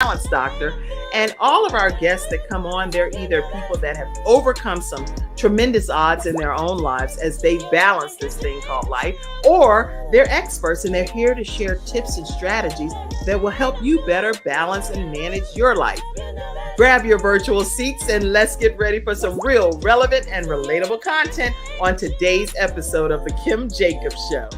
balance doctor. And all of our guests that come on, they're either people that have overcome some tremendous odds in their own lives as they balance this thing called life, or they're experts and they're here to share tips and strategies that will help you better balance and manage your life. Grab your virtual seats and let's get ready for some real relevant and relatable content on today's episode of The Kim Jacobs Show.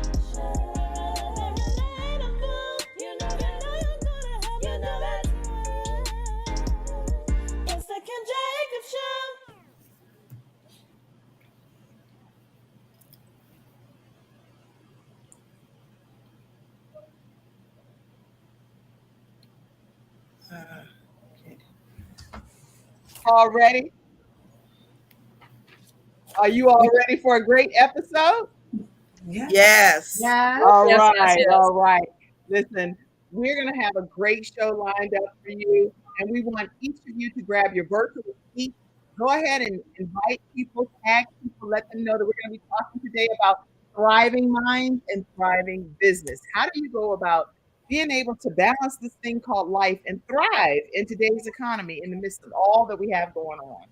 All ready? Are you all ready for a great episode? Yes. All right. Listen, we're going to have a great show lined up for you, and we want each of you to grab your virtual seat. Go ahead and invite people, tag people, let them know that we're going to be talking today about thriving minds and thriving business. How do you go about being able to balance this thing called life and thrive in today's economy in the midst of all that we have going on?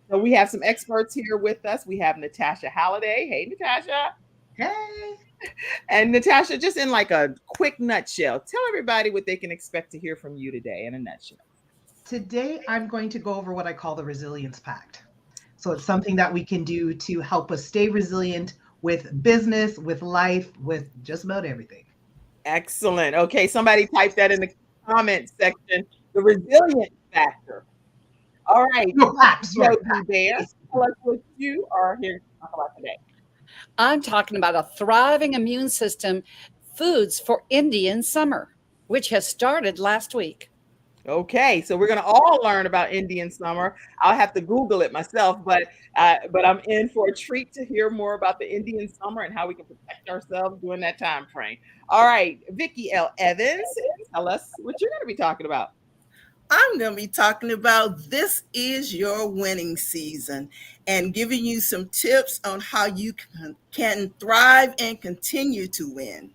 So we have some experts here with us. We have Natasha Halliday. Hey, Natasha. Hey. And Natasha, just in like a quick nutshell, tell everybody what they can expect to hear from you today in a nutshell. Today, I'm going to go over what I call the Resilience Pact. So it's something that we can do to help us stay resilient with business, with life, with just about everything. Excellent. Okay, somebody type that in the comment section. The resilience factor. All right. No, facts, right. Dee Baer, tell us what you are here to talk about today. I'm talking about a thriving immune system, foods for Indian summer, which has started last week. Okay, so we're going to all learn about Indian summer. I'll have to Google it myself, but I'm in for a treat to hear more about the Indian summer and how we can protect ourselves during that time frame. All right, Vickie L. Evans, tell us what you're going to be talking about. I'm going to be talking about this is your winning season and giving you some tips on how you can thrive and continue to win.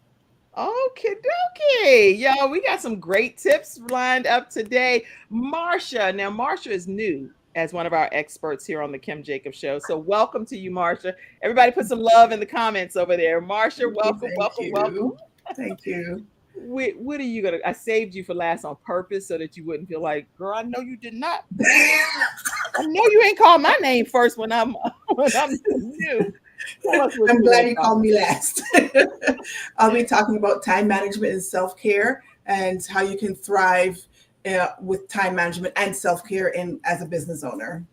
Okay, dokie. Yo, we got some great tips lined up today. Marsha. Now, Marsha is new as one of our experts here on the Kim Jacobs Show. So welcome to you, Marsha. Everybody put some love in the comments over there. Marsha, welcome. Thank you. What are you going to, I saved you for last on purpose so that you wouldn't feel like, girl, I know you did not. I know you ain't called my name first when I'm new. I'm glad you called me last. I'll be talking about time management and self-care and how you can thrive with time management and self-care as a business owner.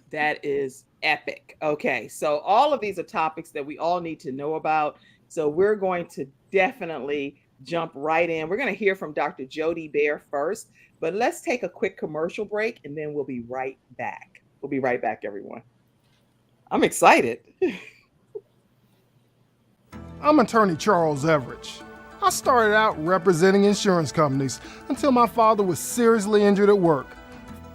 That is epic. Okay, so all of these are topics that we all need to know about. So we're going to definitely jump right in. We're going to hear from Dr. Dee Baer first, but let's take a quick commercial break and then we'll be right back. We'll be right back, everyone. I'm excited. I'm attorney Charles Everidge. I started out representing insurance companies until my father was seriously injured at work.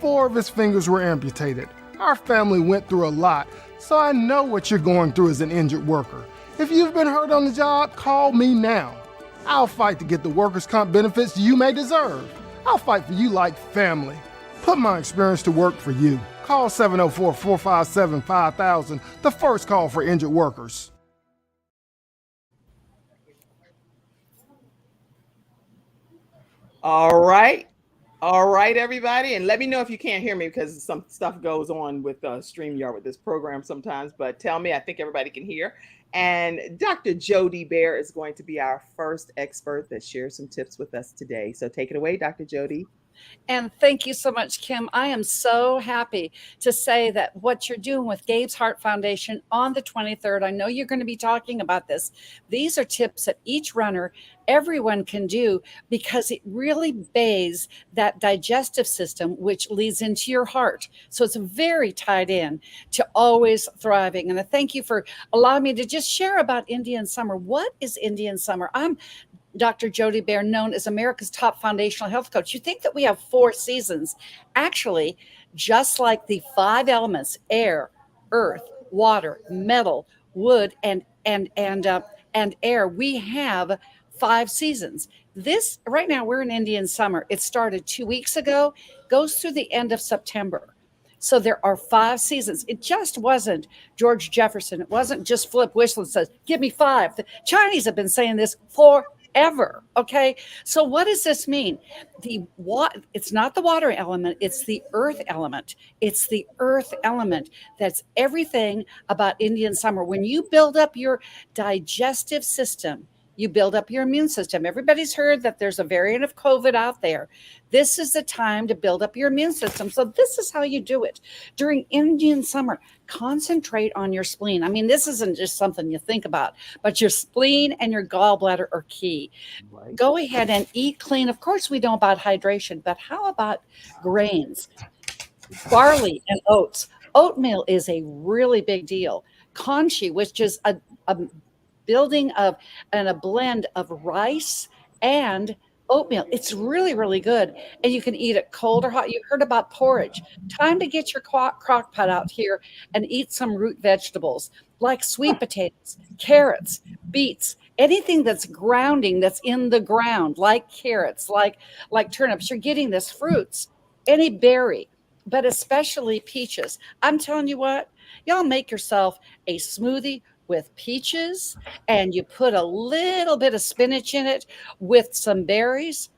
4 of his fingers were amputated. Our family went through a lot, so I know what you're going through as an injured worker. If you've been hurt on the job, call me now. I'll fight to get the workers' comp benefits you may deserve. I'll fight for you like family. Put my experience to work for you. Call 704-457-5000, the first call for injured workers. All right, everybody. And let me know if you can't hear me because some stuff goes on with StreamYard with this program sometimes. But tell me, I think everybody can hear. And Dr. Dee Baer is going to be our first expert that shares some tips with us today. So take it away, Dr. Dee. And thank you so much, Kim. I am so happy to say that what you're doing with Gabe's Heart Foundation on the 23rd, I know you're going to be talking about this. These are tips that each runner, everyone can do because it really bathes that digestive system, which leads into your heart. So it's very tied in to always thriving. And I thank you for allowing me to just share about Indian summer. What is Indian summer? I'm Dr. Dee Baer, known as America's top foundational health coach. You think that we have 4 seasons. Actually, just like the 5 elements, air, earth, water, metal, wood, and air, we have 5 seasons. This right now, we're in Indian summer. It started 2 weeks ago, goes through the end of September. So there are 5 seasons. It just wasn't George Jefferson. It wasn't just Philip Wishland says, give me 5. The Chinese have been saying this forever. Okay. So what does this mean? It's not the water element, it's the earth element. It's the earth element. That's everything about Indian summer. When you build up your digestive system, you build up your immune system. Everybody's heard that there's a variant of COVID out there. This is the time to build up your immune system. So this is how you do it. During Indian summer, concentrate on your spleen. I mean, this isn't just something you think about, but your spleen and your gallbladder are key. Right. Go ahead and eat clean. Of course, we know about hydration, but how about grains? Barley and oats. Oatmeal is a really big deal. Conchi, which is a building of and a blend of rice and oatmeal. It's really, really good. And you can eat it cold or hot. You heard about porridge. Time to get your crock pot out here and eat some root vegetables like sweet potatoes, carrots, beets, anything that's grounding, that's in the ground, like carrots, like turnips. You're getting this, fruits, any berry, but especially peaches. I'm telling you what, y'all make yourself a smoothie with peaches, and you put a little bit of spinach in it with some berries.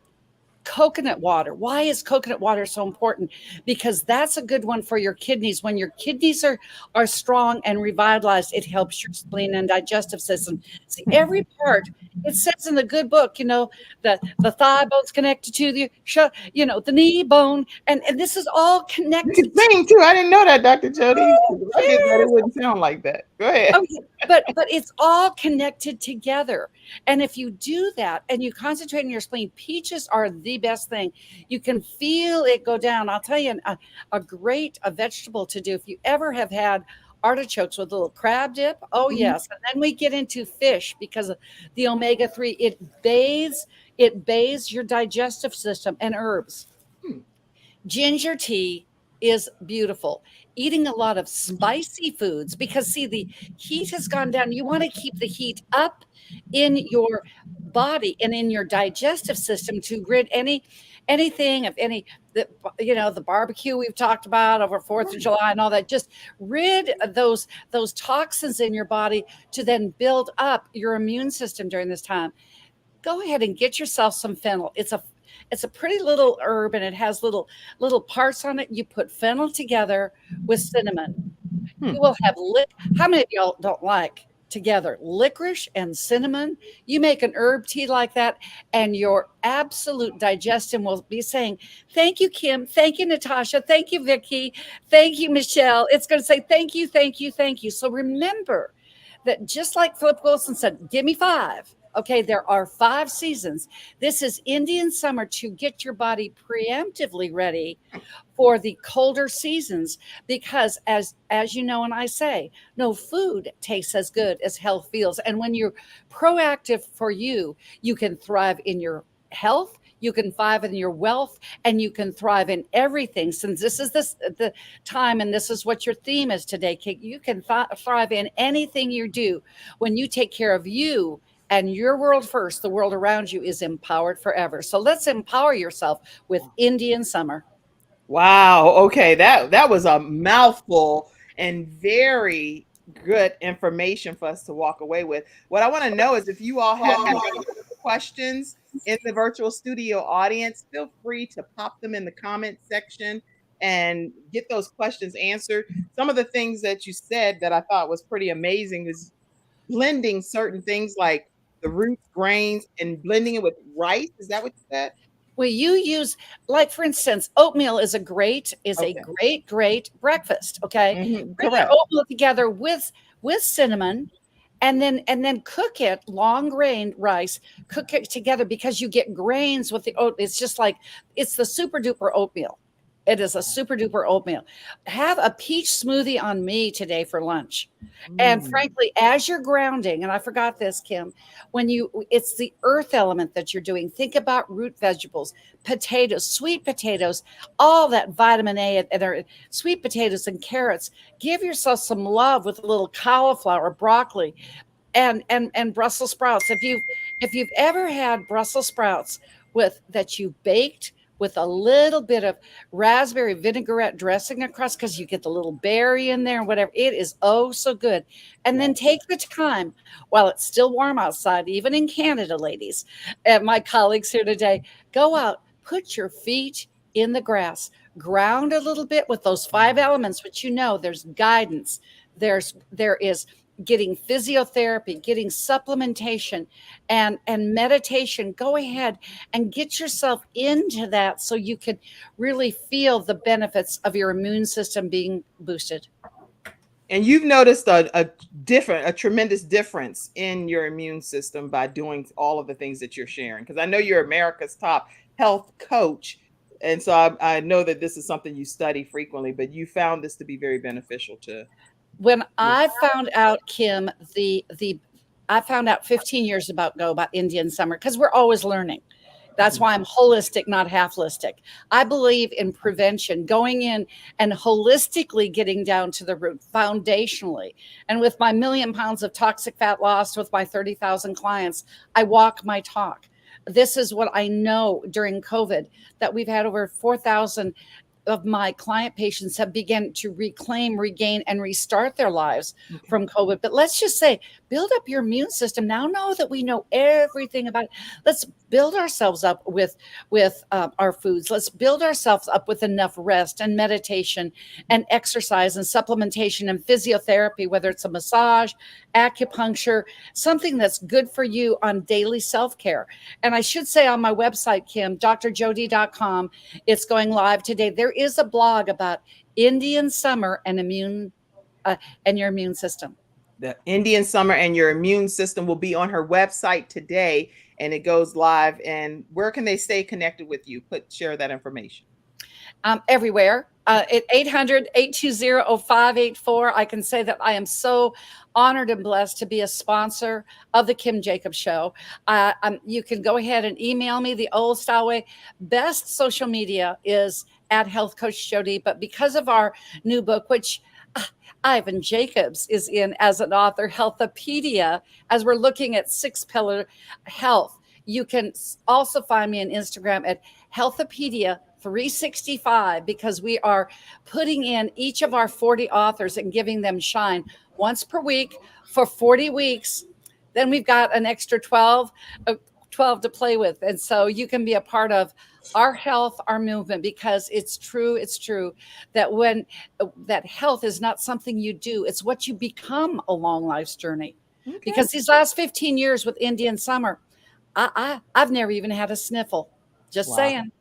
Coconut water. Why is coconut water so important? Because that's a good one for your kidneys. When your kidneys are strong and revitalized, it helps your spleen and digestive system. See, every part, it says in the good book, that the thigh bone's connected to the knee bone, and this is all connected. You can sing too. I didn't know that, Dr. Jody. I didn't know it wouldn't sound like that. Go ahead. Okay, but it's all connected together. And if you do that and you concentrate on your spleen, peaches are the best thing. You can feel it go down. I'll tell you a great vegetable to do. If you ever have had artichokes with a little crab dip, oh yes. And then we get into fish because of the omega-3. It bathes your digestive system, and herbs. Ginger tea is beautiful. Eating a lot of spicy foods, because see, the heat has gone down. You want to keep the heat up in your body and in your digestive system to rid anything of the barbecue we've talked about over 4th of July and all that. Just rid those toxins in your body to then build up your immune system during this time. Go ahead and get yourself some fennel. It's a pretty little herb, and it has little parts on it. You put fennel together with cinnamon. You will have how many of y'all don't like together licorice and cinnamon? You make an herb tea like that, and your absolute digestion will be saying, thank you, Kim. Thank you, Natasha. Thank you, Vickie. Thank you, Michelle. It's going to say, thank you, thank you, thank you. So remember that, just like Philip Wilson said, give me 5. Okay, there are 5 seasons. This is Indian summer to get your body preemptively ready for the colder seasons, because as you know, and I say, no food tastes as good as health feels. And when you're proactive for you can thrive in your health, you can thrive in your wealth, and you can thrive in everything. Since this is the time, and this is what your theme is today, Kate, you can thrive in anything you do when you take care of you and your world first. The world around you is empowered forever. So let's empower yourself with Indian summer. Wow. Okay. That was a mouthful and very good information for us to walk away with. What I want to know is, if you all have any questions in the virtual studio audience, feel free to pop them in the comment section and get those questions answered. Some of the things that you said that I thought was pretty amazing is blending certain things like the roots, grains, and blending it with rice. Is that what you said? Well, you use, like, for instance, oatmeal is a great breakfast. Okay. Bring your oatmeal together with cinnamon, and then cook it, long grain rice, cook it together, because you get grains with the oat. It's just like, it's the super duper oatmeal. It is a super duper oatmeal. Have a peach smoothie on me today for lunch. And frankly, as you're grounding, and I forgot this, Kim, it's the earth element that you're doing. Think about root vegetables, potatoes, sweet potatoes, all that vitamin A, and sweet potatoes and carrots. Give yourself some love with a little cauliflower, broccoli, and Brussels sprouts. If you've ever had Brussels sprouts that you baked with a little bit of raspberry vinaigrette dressing across, because you get the little berry in there and whatever, it is oh so good. And then take the time while it's still warm outside, even in Canada, ladies, and my colleagues here today, go out, put your feet in the grass, ground a little bit with those 5 elements, which there's guidance, there is getting physiotherapy, getting supplementation, and meditation. Go ahead and get yourself into that so you can really feel the benefits of your immune system being boosted. And you've noticed a tremendous difference in your immune system by doing all of the things that you're sharing. Because I know you're America's top health coach. And so I know that this is something you study frequently, but you found this to be very beneficial to. When I found out, Kim, I found out 15 years ago about Indian summer, because we're always learning. That's why I'm holistic, not half-listic. I believe in prevention, going in and holistically getting down to the root, foundationally. And with my 1 million pounds of toxic fat lost, with my 30,000 clients, I walk my talk. This is what I know during COVID, that we've had over 4,000 of my client patients have begun to reclaim, regain, and restart their lives from COVID. But let's just say, build up your immune system. Now know that we know everything about it. Let's build ourselves up with our foods. Let's build ourselves up with enough rest and meditation and exercise and supplementation and physiotherapy, whether it's a massage, acupuncture, something that's good for you on daily self-care. And I should say, on my website, Kim, drjodie.com, it's going live today. There is a blog about Indian summer and your immune system. The Indian summer and your immune system will be on her website today, and it goes live. And where can they stay connected with you? Share that information. Everywhere. At 800-820-0584. I can say that I am so honored and blessed to be a sponsor of the Kim Jacobs Show. You can go ahead and email me the old style way. Best social media is at Health Coach Jodie. But because of our new book, which Ivan Jacobs is in as an author, Healthopedia, as we're looking at 6-pillar health, you can also find me on Instagram at Healthopedia 365, because we are putting in each of our 40 authors and giving them shine once per week for 40 weeks. Then we've got an extra 12 to play with. And so you can be a part of our health, our movement, because it's true that that health is not something you do, it's what you become along life's journey. Okay. Because these last 15 years with Indian summer, I've never even had a sniffle. Just saying.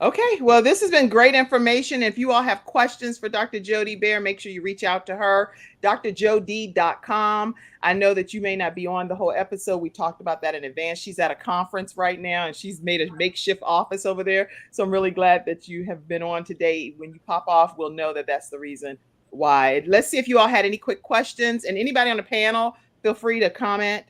Okay, well, this has been great information. If you all have questions for Dr. Dee Baer, make sure you reach out to her, drjodie.com. I know that you may not be on the whole episode. We talked about that in advance. She's at a conference right now, and she's made a makeshift office over there. So I'm really glad that you have been on today. When you pop off, we'll know that that's the reason why. Let's see if you all had any quick questions. And anybody on the panel, feel free to comment.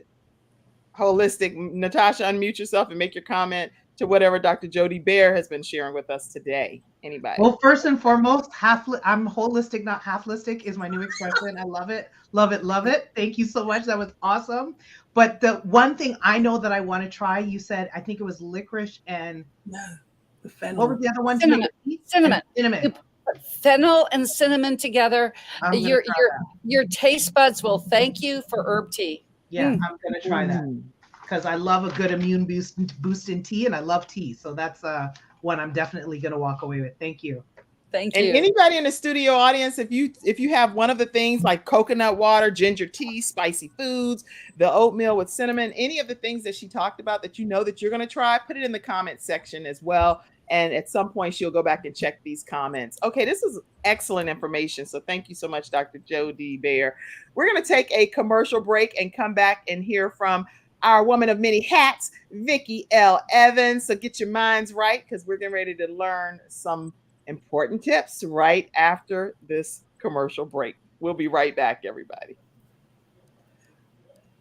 Holistic. Natasha, unmute yourself and make your comment to whatever Dr. Dee Baer has been sharing with us today. Anybody? Well, first and foremost, I'm holistic, not half-listic is my new expression. I love it. Love it. Love it. Thank you so much. That was awesome. But the one thing I know that I want to try, you said, I think it was licorice and the fennel. What was the other one? Cinnamon. Cinnamon. Fennel and cinnamon together. Your taste buds will thank you for herb tea. Yeah, I'm going to try that. Because I love a good immune boost in tea, and I love tea. So that's one I'm definitely going to walk away with. Thank you. Thank you. And anybody in the studio audience, if you have one of the things like coconut water, ginger tea, spicy foods, the oatmeal with cinnamon, any of the things that she talked about that you know that you're going to try, put it in the comment section as well. And at some point, she'll go back and check these comments. Okay, this is excellent information. So thank you so much, Dr. Dee Baer. We're going to take a commercial break and come back and hear from our woman of many hats, Vickie L. Evans. So get your minds right, because we're getting ready to learn some important tips right after this commercial break. We'll be right back, everybody.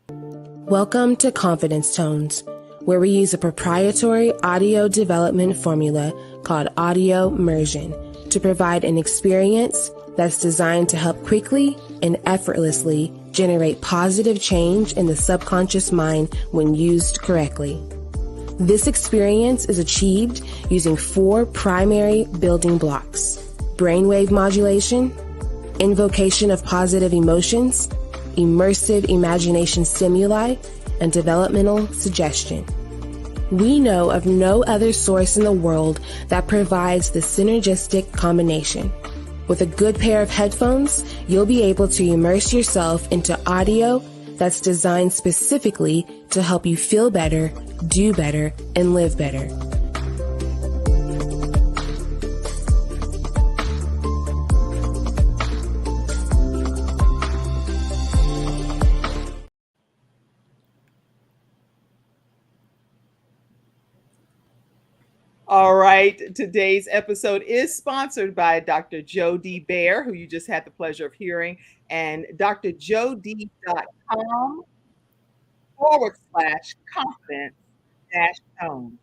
Welcome to Confidence Tones, where we use a proprietary audio development formula called audio immersion to provide an experience that's designed to help quickly and effortlessly generate positive change in the subconscious mind when used correctly. This experience is achieved using 4 primary building blocks: brainwave modulation, invocation of positive emotions, immersive imagination stimuli, and developmental suggestion. We know of no other source in the world that provides the synergistic combination. With a good pair of headphones, you'll be able to immerse yourself into audio that's designed specifically to help you feel better, do better, and live better. All right. Today's episode is sponsored by Dr. Dee Baer, who you just had the pleasure of hearing, and drjodee.com/confidence-tone.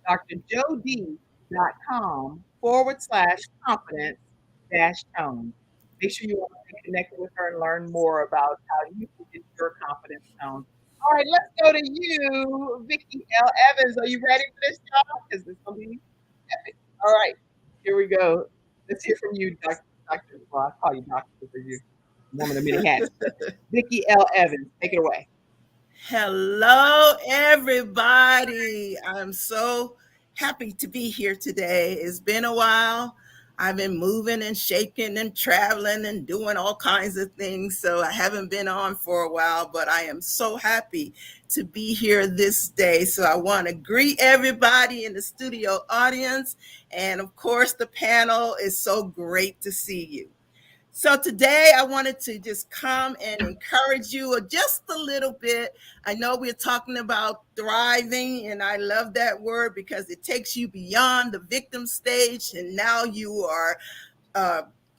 drjodee.com/confidence-tone. Make sure you want to get connected with her and learn more about how you can get your confidence tone. All right, let's go to you, Vickie L. Evans. Are you ready for this, y'all? Because this will be epic. All right, here we go. Let's hear from you, Dr. Well, I'll call you doctor because you're woman of many hats. Vickie L. Evans, take it away. Hello, everybody. I'm so happy to be here today. It's been a while. I've been moving and shaking and traveling and doing all kinds of things. So I haven't been on for a while, but I am so happy to be here this day. So I want to greet everybody in the studio audience. And of course, the panel is so great to see you. So today I wanted to just come and encourage you just a little bit. I know we're talking about thriving, and I love that word because it takes you beyond the victim stage, and now you are,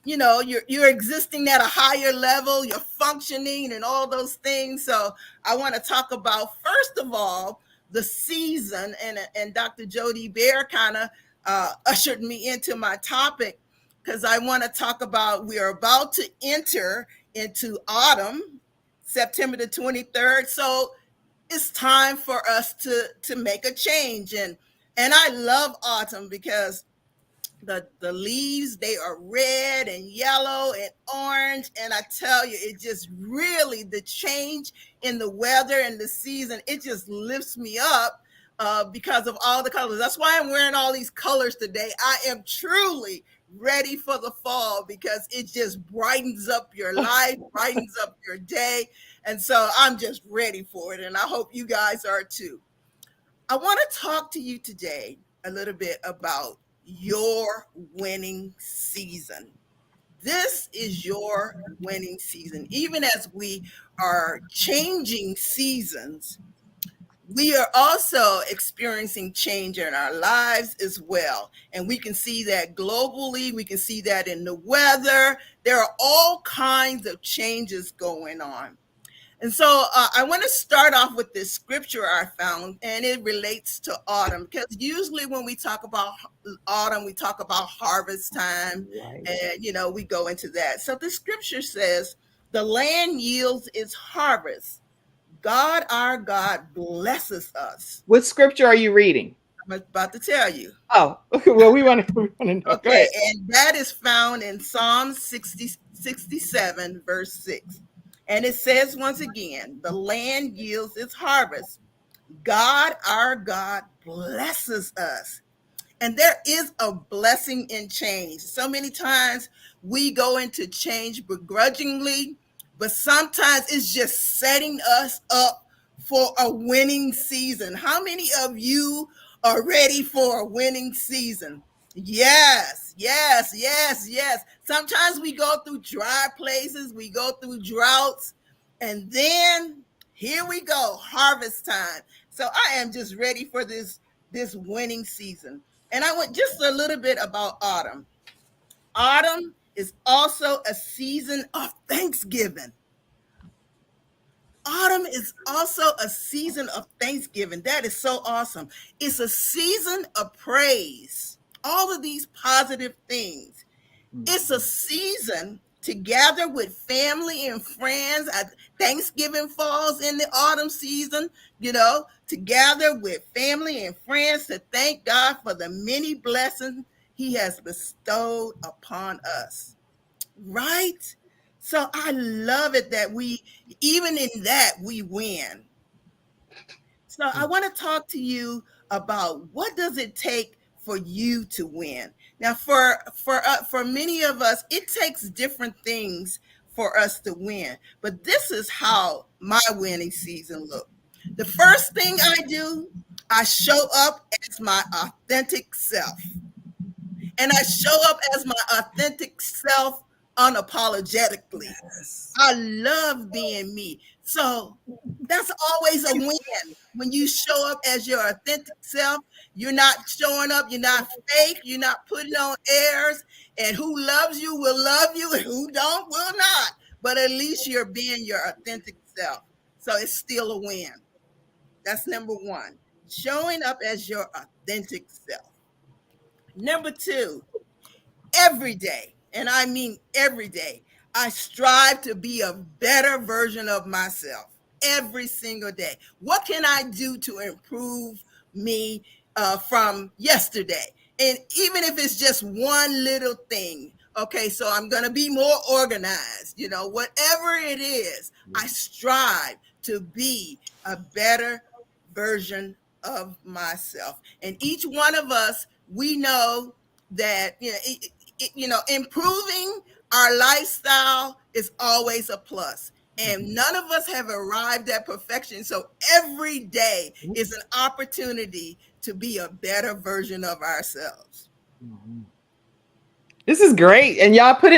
you're existing at a higher level, you're functioning and all those things. So I want to talk about, first of all, the season, and Dr. Dee Baer kind of ushered me into my topic, because I want to talk about, we are about to enter into autumn, September the 23rd. So it's time for us to make a change. And I love autumn because the leaves, they are red and yellow and orange. And I tell you, it just really, the change in the weather and the season, it just lifts me up because of all the colors. That's why I'm wearing all these colors today. I am truly ready for the fall because it just brightens up your life, brightens up your day. And so I'm just ready for it. And I hope you guys are too. I want to talk to you today a little bit about your winning season. This is your winning season. Even as we are changing seasons, we are also experiencing change in our lives as well. And we can see that globally. We can see that in the weather. There are all kinds of changes going on. And so I want to start off with this scripture I found, and it relates to autumn, because usually when we talk about autumn, we talk about harvest time, right. And, we go into that. So the scripture says, the land yields its harvest. God, our God, blesses us. What scripture are you reading? I'm about to tell you. Oh, well, we want to know. Okay, and that is found in Psalm 67, verse 6. And it says once again, the land yields its harvest. God, our God, blesses us. And there is a blessing in change. So many times we go into change begrudgingly, but sometimes it's just setting us up for a winning season. How many of you are ready for a winning season? Yes, yes, yes, yes. Sometimes we go through dry places, we go through droughts, and then here we go, harvest time. So I am just ready for this winning season. And I went just a little bit about autumn. Autumn is also a season of Thanksgiving. Autumn is also a season of Thanksgiving. That is so awesome. It's a season of praise. All of these positive things. It's a season to gather with family and friends. Thanksgiving falls in the autumn season, to gather with family and friends to thank God for the many blessings he has bestowed upon us. Right? So I love it that even in that, we win. So I want to talk to you about what does it take for you to win. Now, for many of us, it takes different things for us to win. But this is how my winning season looked. The first thing I do, I show up as my authentic self. And I show up as my authentic self unapologetically. I love being me. So that's always a win. When you show up as your authentic self, you're not showing up, you're not fake, you're not putting on airs, and who loves you will love you, and who don't will not. But at least you're being your authentic self. So it's still a win. That's number one, showing up as your authentic self. Number two, every day, and I mean every day, I strive to be a better version of myself every single day. What can I do to improve me from yesterday? And even if it's just one little thing, okay, so I'm going to be more organized, whatever it is, I strive to be a better version of myself. And each one of us, we know that, improving our lifestyle is always a plus. And none of us have arrived at perfection. So every day is an opportunity to be a better version of ourselves. This is great. And y'all put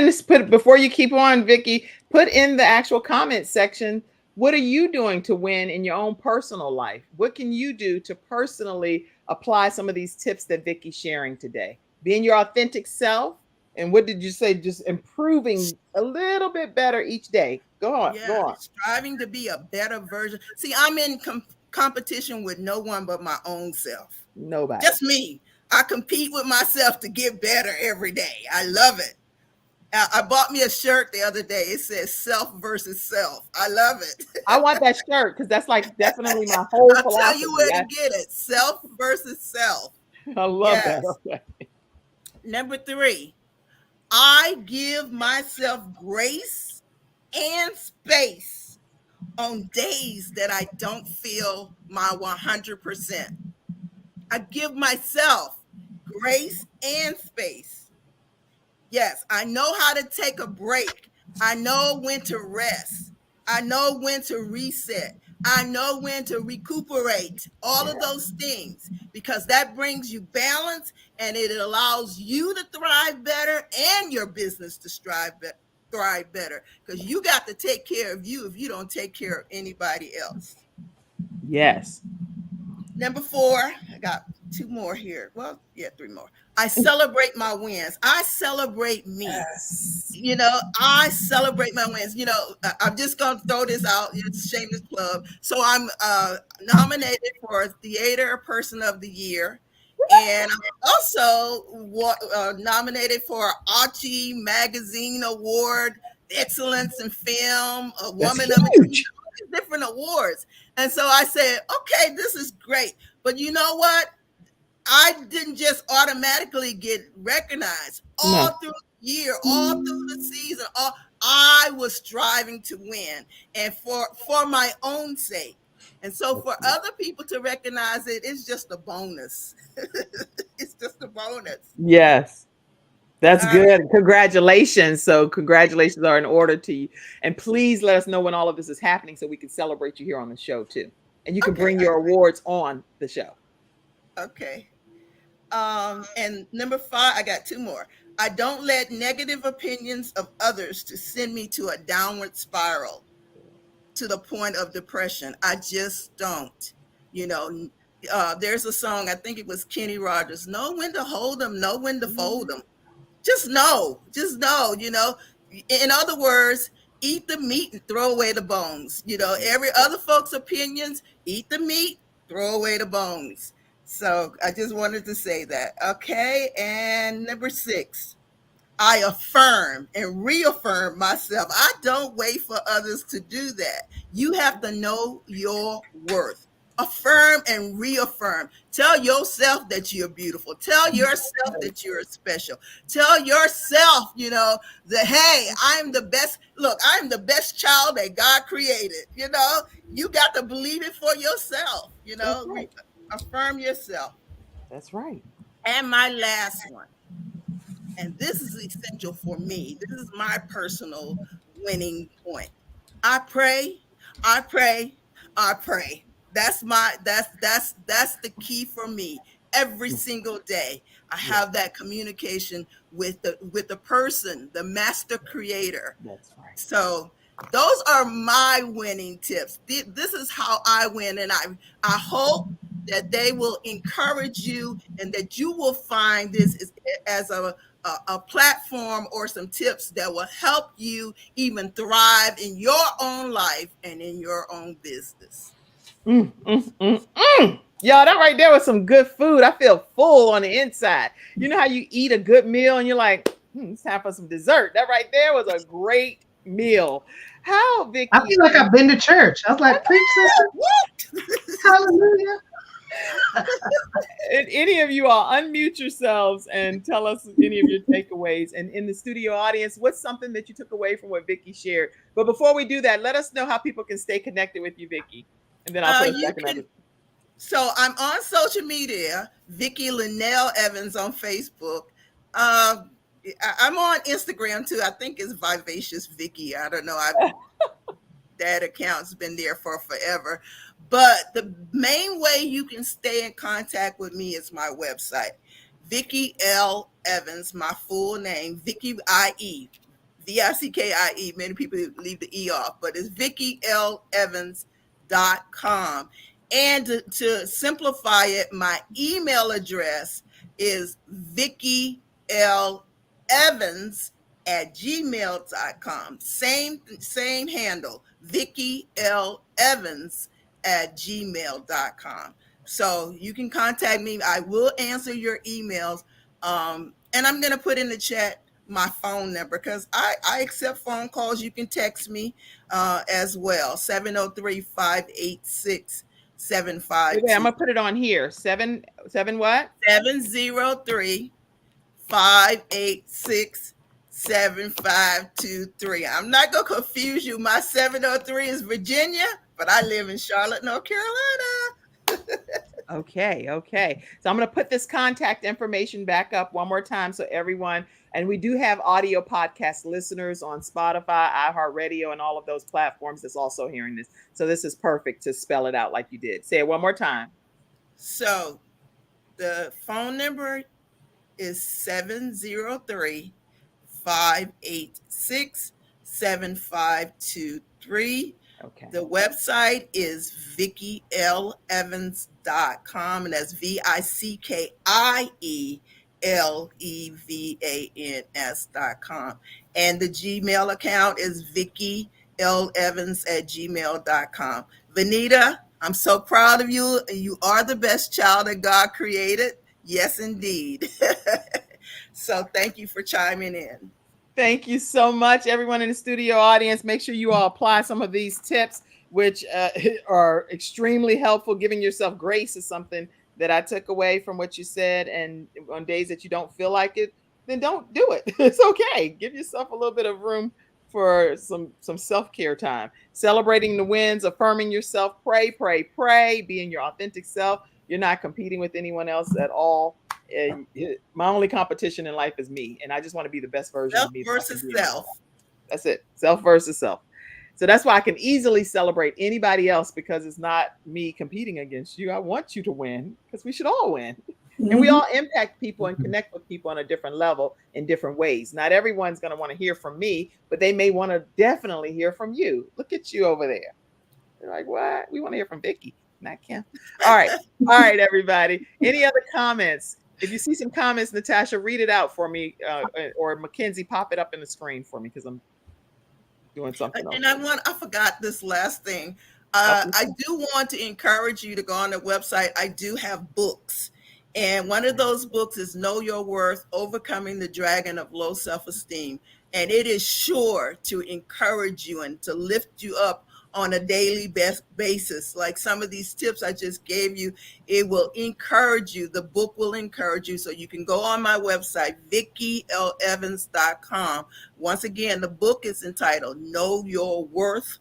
before you keep on, Vickie, put in the actual comment section. What are you doing to win in your own personal life? What can you do to personally apply some of these tips that Vickie's sharing today? Being your authentic self. And what did you say? Just improving a little bit better each day. Go on. Yeah, Go on. striving to be a better version. See, I'm in competition with no one but my own self. Nobody. Just me. I compete with myself to get better every day. I love it. I bought me a shirt the other day. It says self versus self. I love it. I want that shirt because that's like definitely my whole I'll philosophy. tell you where to get it. Self versus self. I love that. Okay. Number three, I give myself grace and space on days that I don't feel my 100%. I give myself grace and space. Yes, I know how to take a break. I know when to rest. I know when to reset. I know when to recuperate, all of those things, because that brings you balance and it allows you to thrive better and your business to thrive better, because you got to take care of you if you don't take care of anybody else. Yes. Number four, I got two more here. Well, yeah, three more. I celebrate my wins. I celebrate me. Yes. I celebrate my wins. I'm just going to throw this out. It's a shameless plug. So I'm nominated for Theater Person of the Year. And I'm also nominated for Archie Magazine Award, Excellence in Film, a Woman of the Year, different awards. And so I said, okay, this is great. But you know what? I didn't just automatically get recognized. All through the year, all through the season, I was striving to win, and for my own sake. And so for other people to recognize it, it's just a bonus. It's just a bonus. Yes. That's good. Congratulations. So congratulations are in order to you. And please let us know when all of this is happening so we can celebrate you here on the show too. And you can bring your awards on the show. Okay. And number five, I got two more. I don't let negative opinions of others to send me to a downward spiral to the point of depression. I just don't. There's a song, I think it was Kenny Rogers, know when to hold them, know when to fold them. Just know, in other words, eat the meat and throw away the bones. Every other folks' opinions, eat the meat, throw away the bones. So I just wanted to say that. Okay. And number six, I affirm and reaffirm myself. I don't wait for others to do that. You have to know your worth. Affirm and reaffirm. Tell yourself that you're beautiful. Tell yourself that you're special. Tell yourself, that, hey, I'm the best. Look, I'm the best child that God created. You got to believe it for yourself. Right. Affirm yourself. That's right. And my last one, and this is essential for me. This is my personal winning point. I pray, I pray, I pray. That's the key for me. Every single day, I have that communication with the person, the master creator. That's right. So those are my winning tips. This is how I win, and I hope that they will encourage you, and that you will find this as a platform or some tips that will help you even thrive in your own life and in your own business. Y'all, that right there was some good food. I feel full on the inside. You know how you eat a good meal and you're like, it's time for some dessert. That right there was a great meal. How, Vickie? I feel like I've been to church. I was like, preach, sister. Hallelujah. And any of you all, unmute yourselves and tell us any of your takeaways. And in the studio audience, what's something that you took away from what Vickie shared? But before we do that, let us know how people can stay connected with you, Vickie. And then I'll put us back in other. So I'm on social media, Vickie Linnell Evans on Facebook. I'm on Instagram too. I think it's Vivacious Vickie. I don't know. That account's been there for forever. But the main way you can stay in contact with me is my website, Vickie L Evans, my full name, Vickie IE, Vickie. Many people leave the E off, but it's VickieLEvans.com. And to simplify it, my email address is VickieLEvans@gmail.com. Same handle, VickieLEvans@gmail.com. So you can contact me. I will answer your emails. And I'm going to put in the chat my phone number, because I accept phone calls. You can text me as well, 703-586-75. Wait, I'm gonna put it on here. Seven what? 703-586-7523. I'm not gonna confuse you. My 703 is Virginia, but I live in Charlotte, North Carolina. Okay. So I'm going to put this contact information back up one more time so everyone, and we do have audio podcast listeners on Spotify, iHeartRadio, and all of those platforms that's also hearing this. So this is perfect to spell it out like you did. Say it one more time. So the phone number is 703-586-7523. Okay. The website is VickieLEvans.com, and that's VickieLEvans.com. And the Gmail account is VickieLEvans@gmail.com. Vanita, I'm so proud of you. You are the best child that God created. Yes, indeed. So thank you for chiming in. Thank you so much, everyone in the studio audience. Make sure you all apply some of these tips, which are extremely helpful. Giving yourself grace is something that I took away from what you said. And on days that you don't feel like it, then don't do it. It's okay. Give yourself a little bit of room for some self-care time. Celebrating the wins, affirming yourself, pray, being your authentic self. You're not competing with anyone else at all. My only competition in life is me, and I just want to be the best version of me. Self versus self. That's it. Self versus self. So that's why I can easily celebrate anybody else, because it's not me competing against you. I want you to win, because we should all win. And we all impact people and connect with people on a different level in different ways. Not everyone's going to want to hear from me, but they may want to definitely hear from you. Look at you over there. They're like, what? We want to hear from Vickie, not Kim. All right, everybody. Any other comments? If you see some comments, Natasha, read it out for me, or Mackenzie, pop it up in the screen for me, because I'm doing something else. And I forgot this last thing. I do want to encourage you to go on the website. I do have books, And one of those books is Know Your Worth, Overcoming the Dragon of Low Self-Esteem. And it is sure to encourage you and to lift you up on a daily basis. Like some of these tips I just gave you, it will encourage you. The book will encourage you. So you can go on my website, VickieLEvans.com. Once again, the book is entitled Know Your Worth,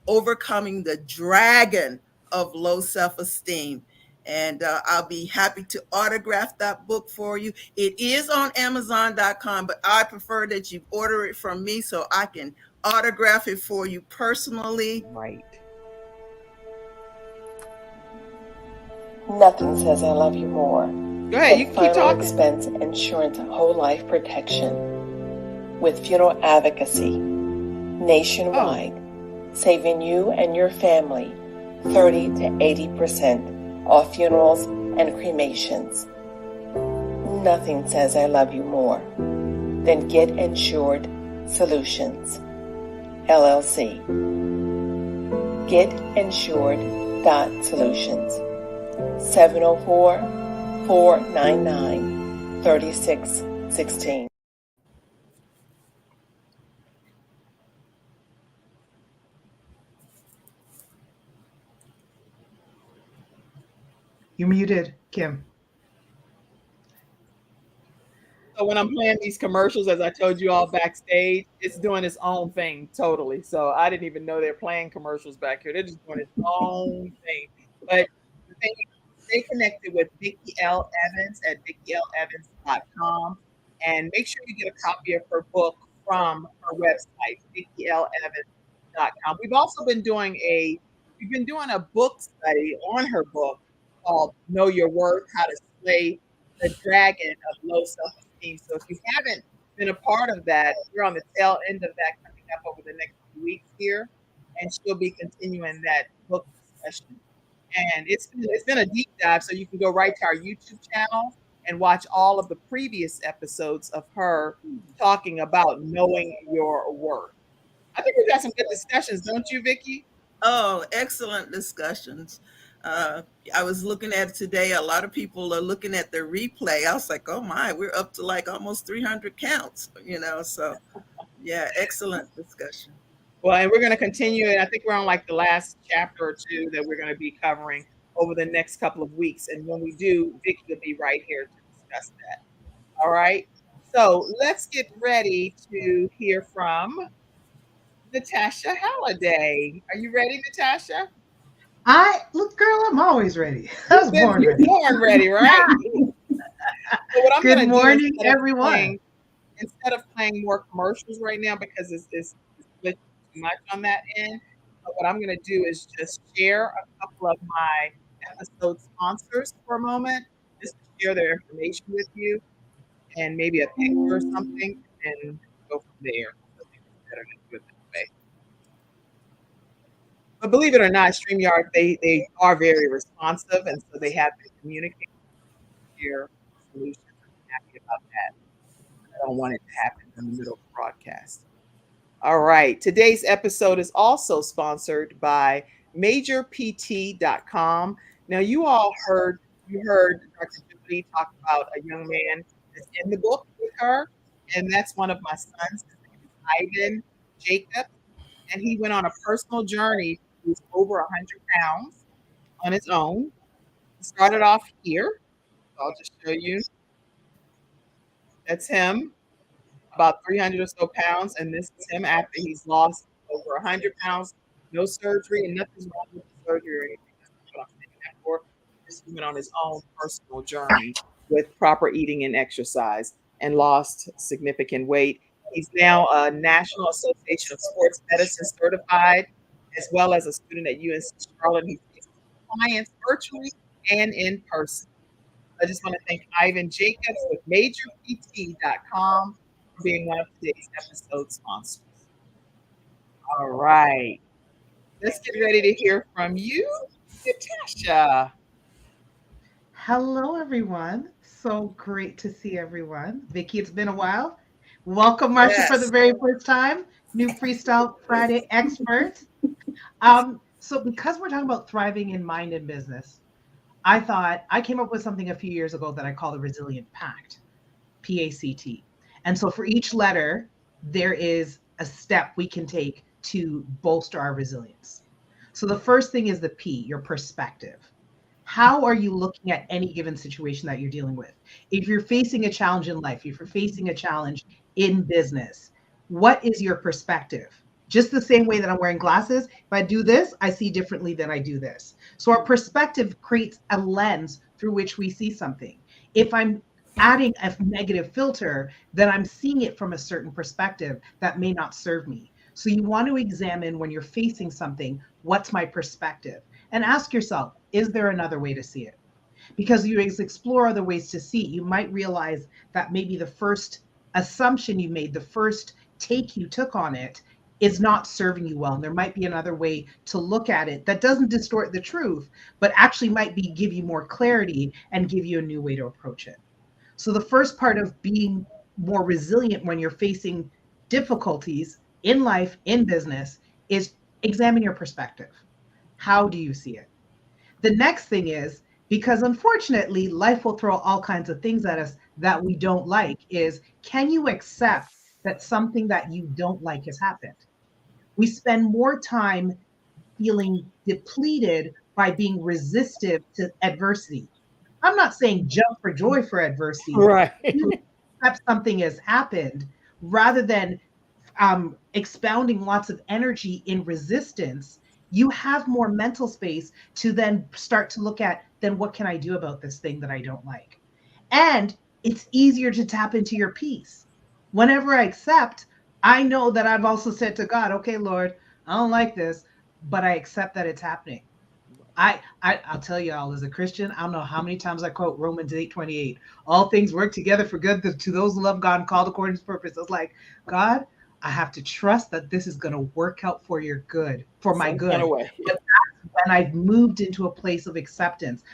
Overcoming the Dragon of Low Self-Esteem. And I'll be happy to autograph that book for you. It is on Amazon.com, but I prefer that you order it from me so I can autograph it for you personally. Right. Nothing says I love you more. Go ahead, you can keep talking. Expense insurance whole life protection with funeral advocacy nationwide, saving you and your family 30 to 80% off funerals and cremations. Nothing says I love you more than Get Insured Solutions, LLC. GetInsured.Solutions, 704-499-3616. You muted, Kim. So when I'm playing these commercials, as I told you all backstage, it's doing its own thing totally. So I didn't even know they're playing commercials back here. They're just doing its own thing. But the thing is, stay connected with Vickie L. Evans at VickieLEvans.com, and make sure you get a copy of her book from her website, VickieLEvans.com. We've also been doing a book study on her book called Know Your Worth, How to Slay the Dragon of Low Self-Esteem. So if you haven't been a part of that, we're on the tail end of that coming up over the next few weeks here, and she'll be continuing that book discussion. And it's been a deep dive, so you can go right to our YouTube channel and watch all of the previous episodes of her talking about knowing your worth. I think we've got some good discussions, don't you, Vickie? Oh, excellent discussions. I was looking at it today. A lot of people are looking at the replay. I was like, oh my, we're up to like almost 300 counts, so yeah, excellent discussion. Well, and we're going to continue. And I think we're on like the last chapter or two that we're going to be covering over the next couple of weeks. And when we do, Vickie will be right here to discuss that. All right. So let's get ready to hear from Natasha Halliday. Are you ready, Natasha? Look, girl, I'm always ready. I was born ready. Born ready, right? So what I'm Good morning, everyone. Instead of playing more commercials right now, because it's too much on that end, but what I'm going to do is just share a couple of my episode sponsors for a moment, just to share their information with you, and maybe a picture or something, and go from there. I think it's better to do it that way. But believe it or not, StreamYard, they are very responsive, and so they have been communicating their solutions. I'm happy about that. I don't want it to happen in the middle of the broadcast. All right. Today's episode is also sponsored by MajorPT.com. Now, you heard Dr. Julie talk about a young man that's in the book with her, and that's one of my sons. His name is Ivan Jacobs, and he went on a personal journey. He was over 100 pounds on his own. He started off here. I'll just show you. That's him, about 300 or so pounds, and this is him after he's lost over 100 pounds, no surgery, and nothing's wrong with the surgery or anything. That's what I'm saying that for. Just went on his own personal journey with proper eating and exercise and lost significant weight. He's now a National Association of Sports Medicine certified, as well as a student at UNC Charlotte. He takes clients virtually and in person. I just want to thank Ivan Jacobs with MajorPT.com for being one of today's episode sponsors. All right. Let's get ready to hear from you, Natasha. Hello, everyone. So great to see everyone. Vickie, it's been a while. Welcome, Marsha, for the very first time. New FreeStyle Friday expert. So because we're talking about thriving in mind and business, I thought I came up with something a few years ago that I call the Resilient Pact, PACT. And so for each letter, there is a step we can take to bolster our resilience. So the first thing is the P, your perspective. How are you looking at any given situation that you're dealing with? If you're facing a challenge in life, if you're facing a challenge in business, what is your perspective? Just the same way that I'm wearing glasses, if I do this, I see differently than I do this. So our perspective creates a lens through which we see something. If I'm adding a negative filter, then I'm seeing it from a certain perspective that may not serve me. So you want to examine when you're facing something, what's my perspective? And ask yourself, is there another way to see it? Because you explore other ways to see it, you might realize that maybe the first assumption you made, the first take you took on it, is not serving you well. And there might be another way to look at it that doesn't distort the truth, but actually might be give you more clarity and give you a new way to approach it. So the first part of being more resilient when you're facing difficulties in life, in business, is examine your perspective. How do you see it? The next thing is, because unfortunately, life will throw all kinds of things at us that we don't like, is can you accept that something that you don't like has happened? We spend more time feeling depleted by being resistive to adversity. I'm not saying jump for joy for adversity. Right. You accept something has happened rather than expounding lots of energy in resistance. You have more mental space to then start to look at, then what can I do about this thing that I don't like? And it's easier to tap into your peace. Whenever I accept, I know that I've also said to God, okay, Lord, I don't like this, but I accept that it's happening. I'll tell you all, as a Christian, I don't know how many times I quote Romans 8:28. All things work together for good to those who love God and called according to his purpose. It's like, God, I have to trust that this is going to work out for your good, for my good. But that's when I've moved into a place of acceptance.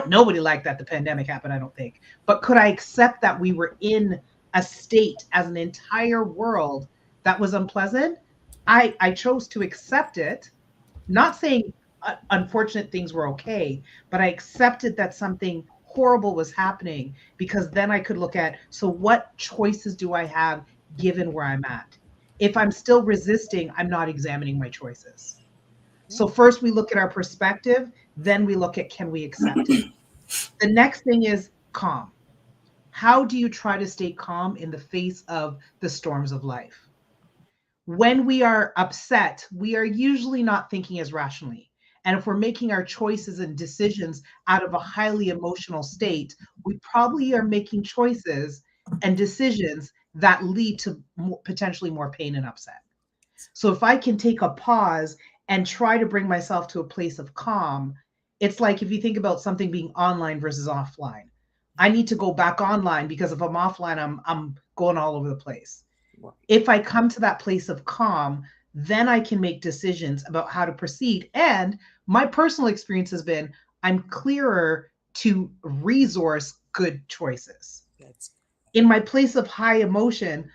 Nobody liked that the pandemic happened, I don't think. But could I accept that we were in a state as an entire world that was unpleasant? I chose to accept it, not saying unfortunate things were okay, but I accepted that something horrible was happening, because then I could look at, so what choices do I have given where I'm at? If I'm still resisting, I'm not examining my choices. So first we look at our perspective, then we look at, can we accept it? The next thing is calm. How do you try to stay calm in the face of the storms of life? When we are upset, we are usually not thinking as rationally. And if we're making our choices and decisions out of a highly emotional state, we probably are making choices and decisions that lead to potentially more pain and upset. So if I can take a pause and try to bring myself to a place of calm, it's like if you think about something being online versus offline. I need to go back online, because if I'm offline, I'm going all over the place. If I come to that place of calm, then I can make decisions about how to proceed. And my personal experience has been, I'm clearer to resource good choices. In my place of high emotion,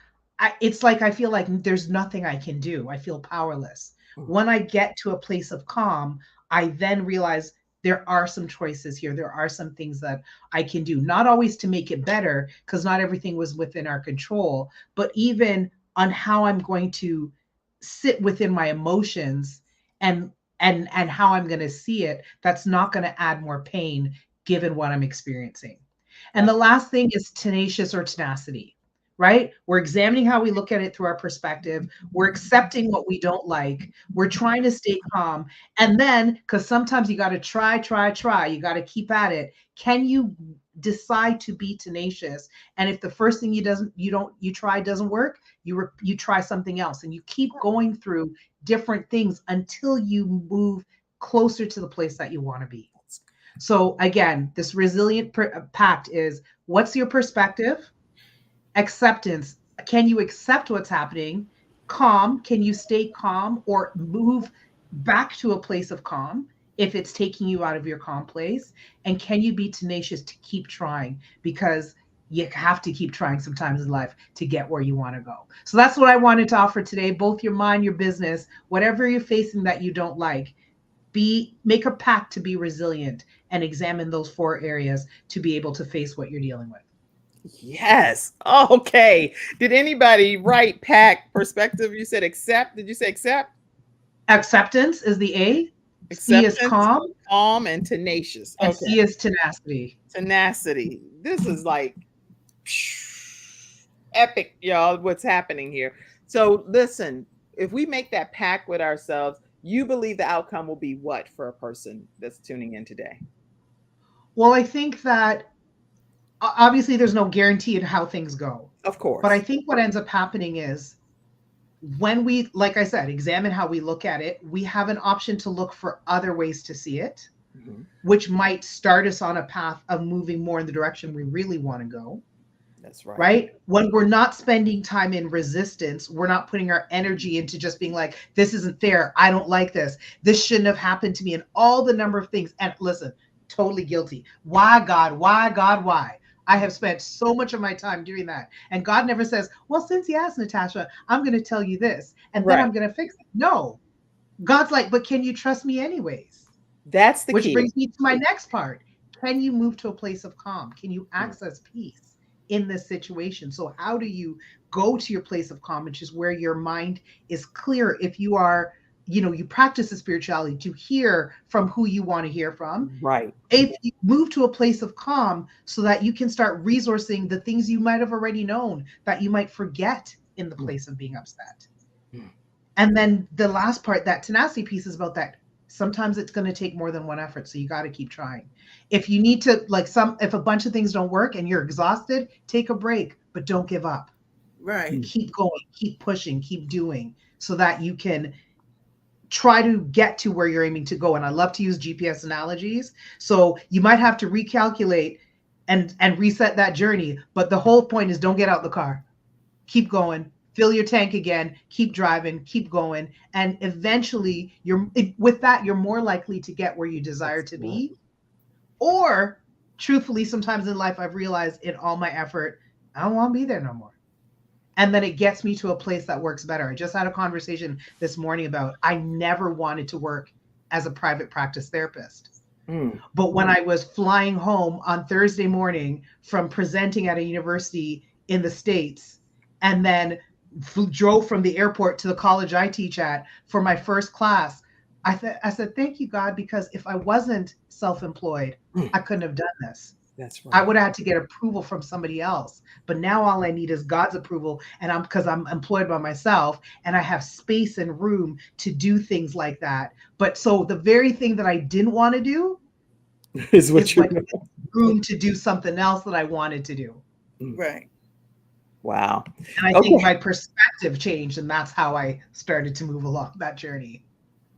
it's like I feel like there's nothing I can do. I feel powerless. When I get to a place of calm, I then realize there are some choices here. There are some things that I can do, not always to make it better, because not everything was within our control, but even on how I'm going to sit within my emotions and how I'm going to see it. That's not going to add more pain given what I'm experiencing. And the last thing is tenacious or tenacity, right? We're examining how we look at it through our perspective. We're accepting what we don't like. We're trying to stay calm. And then, because sometimes you got to try, you got to keep at it. Can you decide to be tenacious? And if the first thing you try doesn't work, you try something else, and you keep going through different things until you move closer to the place that you want to be. So again, this resilient pact is, what's your perspective? Acceptance. Can you accept what's happening? Calm. Can you stay calm or move back to a place of calm if it's taking you out of your calm place? And can you be tenacious to keep trying? Because you have to keep trying sometimes in life to get where you want to go. So that's what I wanted to offer today, both your mind, your business, whatever you're facing that you don't like, make a pact to be resilient and examine those 4 areas to be able to face what you're dealing with. Yes. Okay. Did anybody write PAC perspective? You said accept. Did you say accept? Acceptance is the A. Acceptance, C is calm. Calm, and tenacious. And Okay. C is tenacity. Tenacity. This is like epic, y'all, what's happening here. So listen, if we make that pact with ourselves, you believe the outcome will be what for a person that's tuning in today? Well, I think that obviously there's no guarantee in how things go. Of course. But I think what ends up happening is when we, like I said, examine how we look at it, we have an option to look for other ways to see it, which might start us on a path of moving more in the direction we really want to go. That's right. Right? When we're not spending time in resistance, we're not putting our energy into just being like, this isn't fair. I don't like this. This shouldn't have happened to me, and all the number of things. And listen, totally guilty. Why, God? Why, God? Why? I have spent so much of my time doing that. And God never says, well, since you asked, Natasha, I'm going to tell you this, and then I'm going to fix it. No. God's like, but can you trust me anyways? That's the key. Which brings me to my next part. Can you move to a place of calm? Can you access peace in this situation? So how do you go to your place of calm, which is where your mind is clear? If you are, you practice the spirituality to hear from who you want to hear from. Right. If you move to a place of calm so that you can start resourcing the things you might have already known that you might forget in the place of being upset. And then the last part, that tenacity piece, is about that. Sometimes it's going to take more than one effort. So you got to keep trying. If you need to, if a bunch of things don't work and you're exhausted, take a break, but don't give up. Right. Keep going, keep pushing, keep doing, so that you can try to get to where you're aiming to go. And I love to use GPS analogies. So you might have to recalculate and reset that journey. But the whole point is, don't get out the car. Keep going. Fill your tank again, keep driving, keep going. And eventually with that, you're more likely to get where you desire to be. Or truthfully, sometimes in life, I've realized in all my effort, I don't want to be there no more. And then it gets me to a place that works better. I just had a conversation this morning about, I never wanted to work as a private practice therapist. But when I was flying home on Thursday morning from presenting at a university in the States, and then drove from the airport to the college I teach at for my first class, I said, thank you, God, because if I wasn't self-employed, I couldn't have done this. That's right. I would have had to get approval from somebody else. But now all I need is God's approval. And because I'm employed by myself and I have space and room to do things like that. But so the very thing that I didn't want to do is room to do something else that I wanted to do. Right. Wow. And I think my perspective changed, and that's how I started to move along that journey.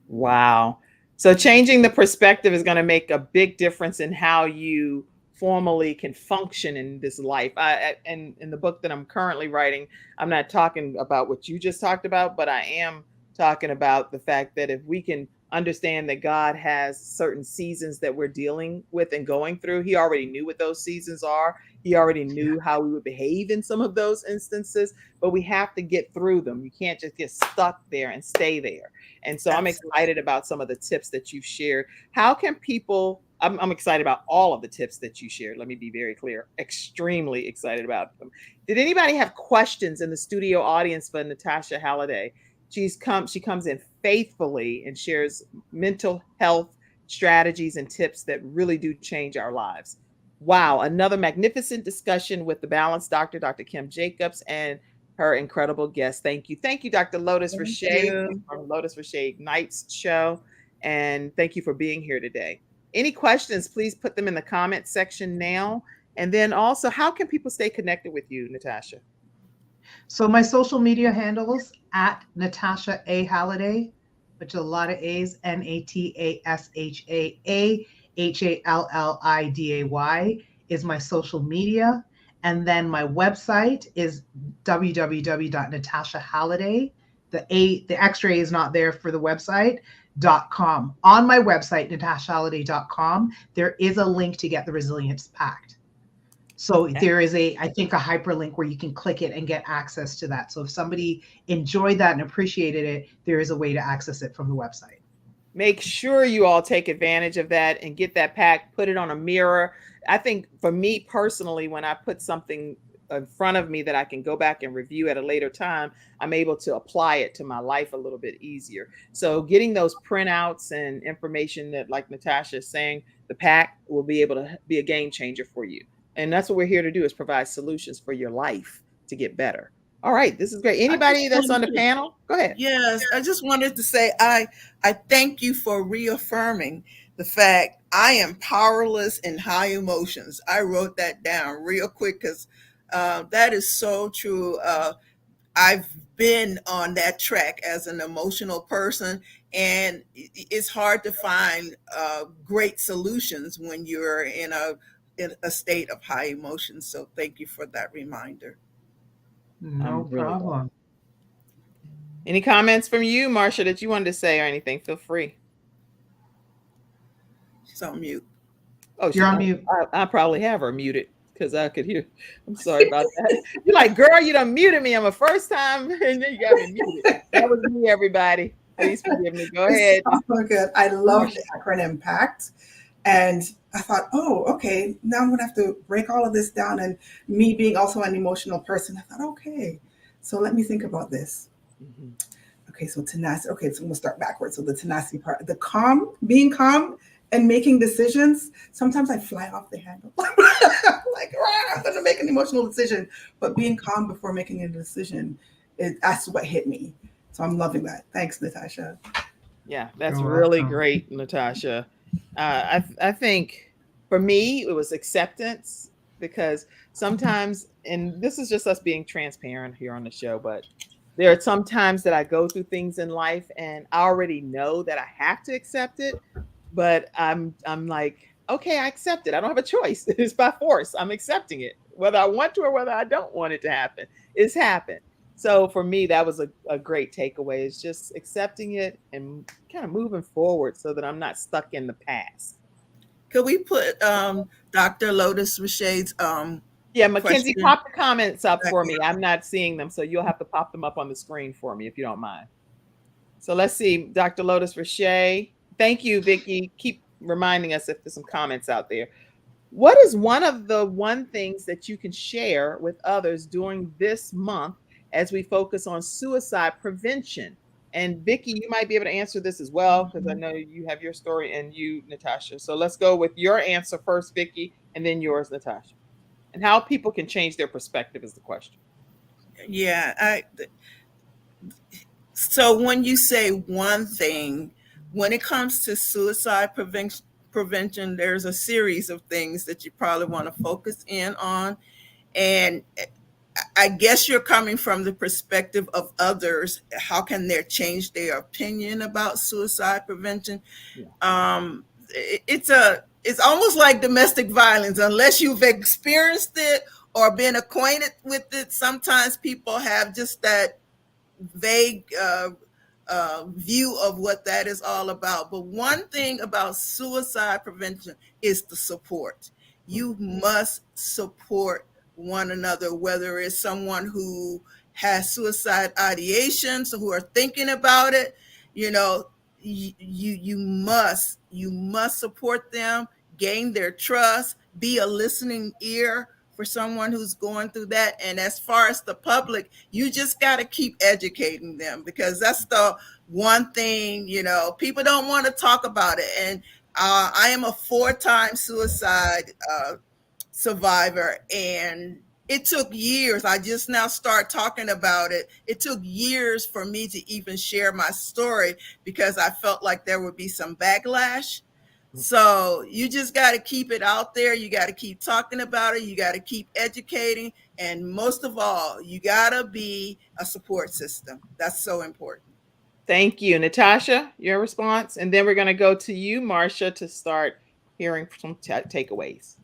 Wow. So changing the perspective is going to make a big difference in how you formally can function in this life. And in the book that I'm currently writing, I'm not talking about what you just talked about, but I am talking about the fact that if we can understand that God has certain seasons that we're dealing with and going through, he already knew what those seasons are. He already knew how we would behave in some of those instances, but we have to get through them. You can't just get stuck there and stay there. And so I'm excited about some of the tips that you've shared. How can people, I'm excited about all of the tips that you shared. Let me be very clear, extremely excited about them. Did anybody have questions in the studio audience for Natasha Halliday? She comes in faithfully and shares mental health strategies and tips that really do change our lives. Wow, another magnificent discussion with the Balanced Doctor, Dr. Kim Jacobs, and her incredible guest. Thank you. Thank you, Dr. Lotus Rashay from Lotus Rashay Ignites show. And thank you for being here today. Any questions, please put them in the comment section now. And then also, how can people stay connected with you, Natasha? So my social media handles at Natasha A. Halliday, which is a lot of A's, NATASHA HALLIDAY is my social media. And then my website is www.natashahalliday. The extra A is not there for the website, .com. On my website, natashahalliday.com, there is a link to get the Resilience Pact. So there is I think a hyperlink where you can click it and get access to that. So if somebody enjoyed that and appreciated it, there is a way to access it from the website. Make sure you all take advantage of that and get that pack, put it on a mirror. I think for me personally, when I put something in front of me that I can go back and review at a later time, I'm able to apply it to my life a little bit easier. So getting those printouts and information that, like Natasha is saying, the pack will be able to be a game changer for you. And that's what we're here to do, is provide solutions for your life to get better. All right, this is great. Anybody that's on the panel, go ahead. Yes, I just wanted to say I thank you for reaffirming the fact I am powerless in high emotions. I wrote that down real quick because that is so true. I've been on that track as an emotional person, and it's hard to find great solutions when you're in a state of high emotions. So thank you for that reminder. No problem. Any comments from you, Marsha, that you wanted to say or anything? Feel free. She's on mute. Oh, you're on mute. I probably have her muted because I could hear. I'm sorry about that. You're like, girl, you done muted me. I'm a first time, and then you got me muted. That was me, everybody. Please forgive me. Go ahead. Oh, good. I love the acronym PACT. And I thought, oh, okay, now I'm going to have to break all of this down. And me being also an emotional person, I thought, okay, so let me think about this. Mm-hmm. Okay, so tenacity. Okay, so I'm going to start backwards. So the tenacity part, the calm, being calm and making decisions. Sometimes I fly off the handle. Like, I'm going to make an emotional decision. But being calm before making a decision, that's what hit me. So I'm loving that. Thanks, Natasha. Yeah, that's really great, Natasha. I think for me, it was acceptance, because sometimes, and this is just us being transparent here on the show, but there are some times that I go through things in life and I already know that I have to accept it, but I'm like, okay, I accept it. I don't have a choice. It's by force. I'm accepting it, whether I want to or whether I don't want it to happen. It's happened. So for me, that was a great takeaway, is just accepting it and kind of moving forward so that I'm not stuck in the past. Could we put Dr. Lotus Richey's yeah, Mackenzie, pop the comments up for me. I'm not seeing them, so you'll have to pop them up on the screen for me if you don't mind. So let's see, Dr. Lotus Richey. Thank you, Vickie. Keep reminding us if there's some comments out there. What is one things that you can share with others during this month as we focus on suicide prevention? And Vickie, you might be able to answer this as well, because I know you have your story, and you, Natasha. So let's go with your answer first, Vickie, and then yours, Natasha. And how people can change their perspective is the question. Yeah. So when you say one thing, when it comes to suicide prevention, there's a series of things that you probably want to focus in on. And I guess you're coming from the perspective of others. How can they change their opinion about suicide prevention? Yeah. It's almost like domestic violence. Unless you've experienced it or been acquainted with it, sometimes people have just that vague view of what that is all about. But one thing about suicide prevention is the support. You must support one another, whether it's someone who has suicide ideations or who are thinking about it. You know, you must support them, gain their trust, be a listening ear for someone who's going through that. And as far as the public, you just got to keep educating them, because that's the one thing, you know, people don't want to talk about it. And I am a 4-time suicide survivor, and it took years. I just now start talking about it. It took years for me to even share my story, because I felt like there would be some backlash. So you just got to keep it out there. You got to keep talking about it. You got to keep educating. And most of all, you got to be a support system. That's so important. Thank you. Natasha, your response. And then we're going to go to you, Marsha, to start hearing some takeaways.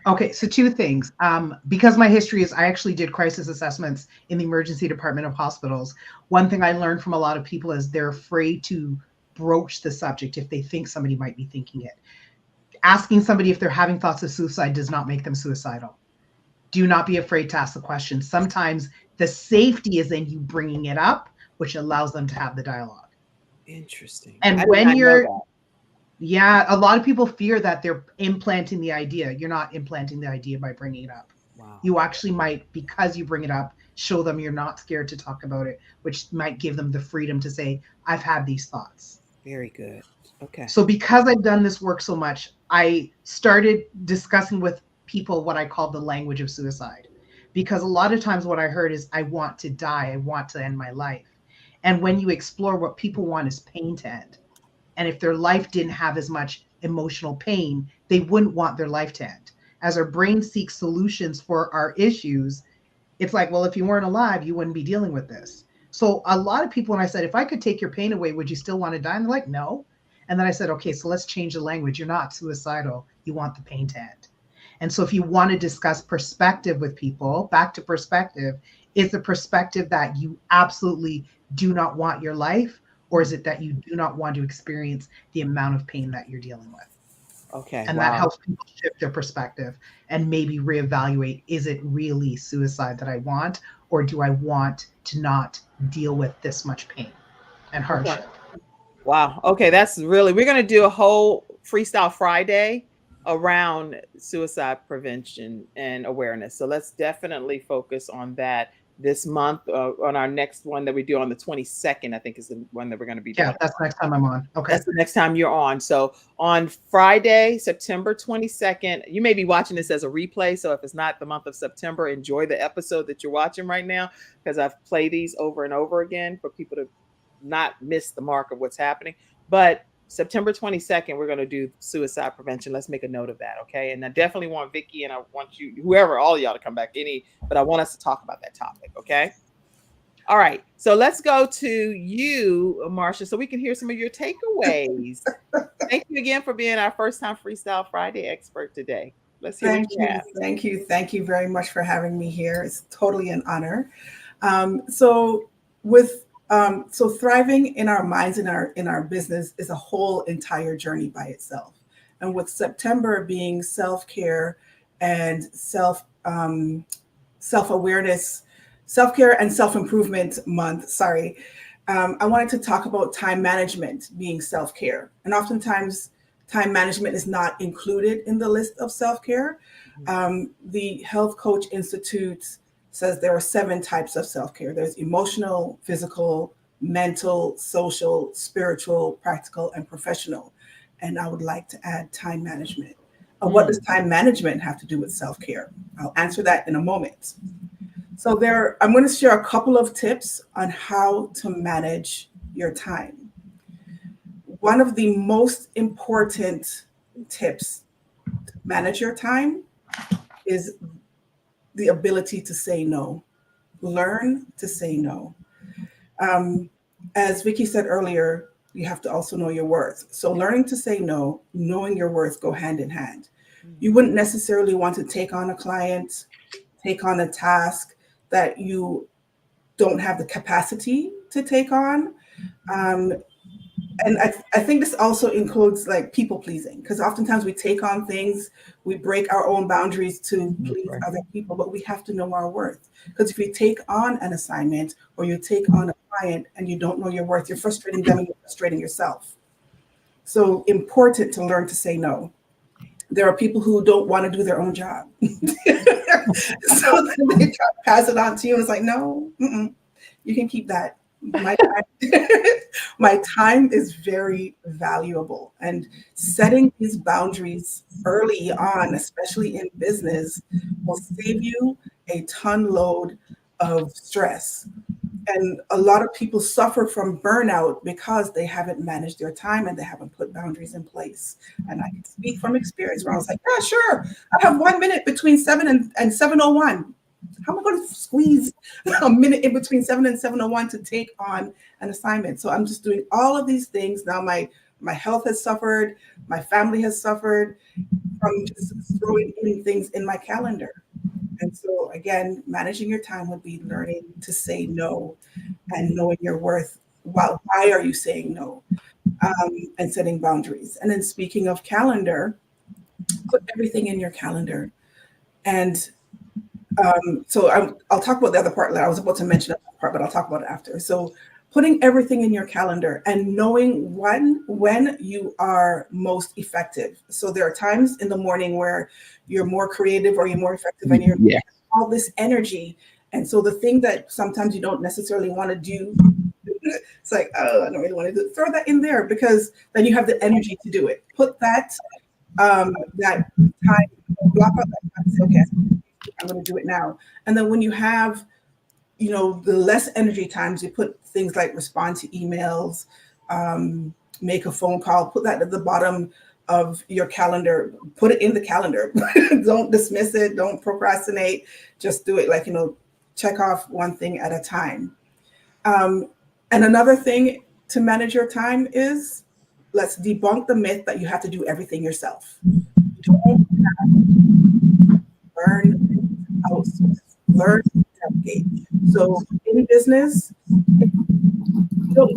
Okay, so 2 things. Because my history is, I actually did crisis assessments in the emergency department of hospitals. One thing I learned from a lot of people is they're afraid to broach the subject if they think somebody might be thinking it. Asking somebody if they're having thoughts of suicide does not make them suicidal. Do not be afraid to ask the question. Sometimes the safety is in you bringing it up, which allows them to have the dialogue. Interesting. And when you're, yeah, a lot of people fear that they're implanting the idea. You're not implanting the idea by bringing it up. Wow. You actually might, because you bring it up, show them you're not scared to talk about it, which might give them the freedom to say, I've had these thoughts. Very good. Okay. So because I've done this work so much, I started discussing with people what I call the language of suicide. Because a lot of times what I heard is, I want to die. I want to end my life. And when you explore, what people want is pain to end. And if their life didn't have as much emotional pain, they wouldn't want their life to end. As our brain seeks solutions for our issues, it's like, well, if you weren't alive, you wouldn't be dealing with this. So a lot of people, when I said, if I could take your pain away, would you still want to die? And they're like, no. And then I said, okay, so let's change the language. You're not suicidal. You want the pain to end. And so if you want to discuss perspective with people, back to perspective, is the perspective that you absolutely do not want your life, or is it that you do not want to experience the amount of pain that you're dealing with? Okay. And that helps people shift their perspective and maybe reevaluate, is it really suicide that I want, or do I want to not deal with this much pain and hardship? Okay. Wow. Okay. That's really, we're going to do a whole FreeStyle Friday around suicide prevention and awareness. So let's definitely focus on that this month, on our next one that we do on the 22nd, I think is the one that we're going to be doing. Yeah, that's the next time I'm on. Okay. That's the next time you're on. So on Friday, September 22nd, you may be watching this as a replay. So if it's not the month of September, enjoy the episode that you're watching right now, because I've played these over and over again for people to not miss the mark of what's happening. But September 22nd, we're going to do suicide prevention. Let's make a note of that. Okay. And I definitely want Vickie, and I want you, whoever, all of y'all to come back, but I want us to talk about that topic. Okay. All right. So let's go to you, Marsha, so we can hear some of your takeaways. Thank you again for being our first time FreeStyle Friday expert today. Let's hear what you have. Thank you. Thank you very much for having me here. It's totally an honor. So thriving in our minds, in our business, is a whole entire journey by itself. And with September being self-care and self-awareness, self-care and self-improvement month, I wanted to talk about time management being self-care. And oftentimes time management is not included in the list of self-care. The Health Coach Institute says there are 7 types of self-care. There's emotional, physical, mental, social, spiritual, practical, and professional. And I would like to add time management. What does time management have to do with self-care? I'll answer that in a moment. So I'm going to share a couple of tips on how to manage your time. One of the most important tips to manage your time is the ability to say no. Learn to say no. As Vickie said earlier, you have to also know your worth. So learning to say no, knowing your worth go hand in hand. You wouldn't necessarily want to take on a client, take on a task that you don't have the capacity to take on. And I think this also includes like people pleasing, because oftentimes we take on things, we break our own boundaries to please other people, but we have to know our worth. Because if you take on an assignment or you take on a client and you don't know your worth, you're frustrating them and you're frustrating yourself. So important to learn to say no. There are people who don't want to do their own job. So then they try to pass it on to you and it's like, no, you can keep that. My time is very valuable, and setting these boundaries early on, especially in business, will save you a ton load of stress. And a lot of people suffer from burnout because they haven't managed their time and they haven't put boundaries in place. And I can speak from experience where I was like, yeah, sure, I have 1 minute between 7 and 7:01. How am I going to squeeze a minute in between 7 and 7:01 to take on an assignment? So I'm just doing all of these things. Now my health has suffered. My family has suffered from just throwing in things in my calendar. And so again, managing your time would be learning to say no and knowing your worth. Why are you saying no? And setting boundaries. And then speaking of calendar, put everything in your calendar. And so I'll talk about the other part. I was about to mention that part, but I'll talk about it after. So putting everything in your calendar and knowing when you are most effective. So there are times in the morning where you're more creative or you're more effective and you're all this energy. And so the thing that sometimes you don't necessarily want to do, it's like, oh, I don't really want to do it. Throw that in there because then you have the energy to do it. Put that that time, block out that time and say, okay, I'm going to do it now. And then when you have, you know, the less energy times, you put things like respond to emails, make a phone call, put that at the bottom of your calendar, put it in the calendar. Don't dismiss it. Don't procrastinate. Just do it. Like, you know, check off one thing at a time. And another thing to manage your time is, let's debunk the myth that you have to do everything yourself. You don't have to learn outsource, learn to delegate. So in business,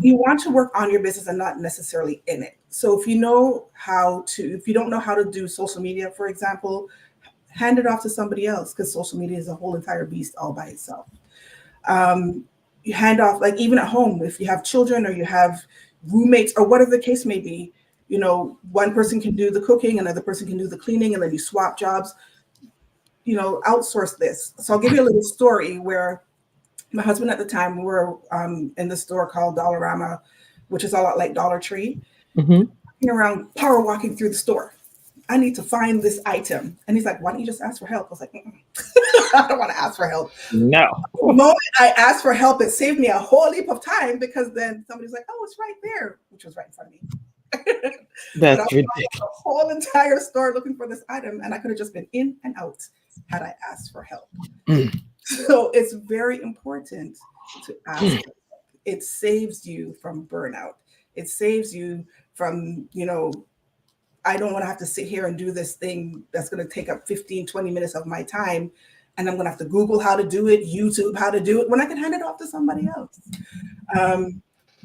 you want to work on your business and not necessarily in it. So if you don't know how to do social media, for example, hand it off to somebody else, because social media is a whole entire beast all by itself. You hand off, like even at home, if you have children or you have roommates or whatever the case may be, you know, one person can do the cooking, another person can do the cleaning, and then you swap jobs, you know, outsource this. So I'll give you a little story where my husband at the time, we were in the store called Dollarama, which is a lot like Dollar Tree. Walking around, power walking through the store. I need to find this item. And he's like, why don't you just ask for help? I was like, I don't want to ask for help. No. The moment I asked for help, it saved me a whole heap of time because then somebody's like, oh, it's right there, which was right in front of me. That's ridiculous. The whole entire store looking for this item, and I could have just been in and out had I asked for help. So it's very important to ask for help. It saves you from burnout. It saves you from, you know, I don't want to have to sit here and do this thing that's going to take up 15, 20 minutes of my time. And I'm going to have to Google how to do it, YouTube how to do it, when I can hand it off to somebody else.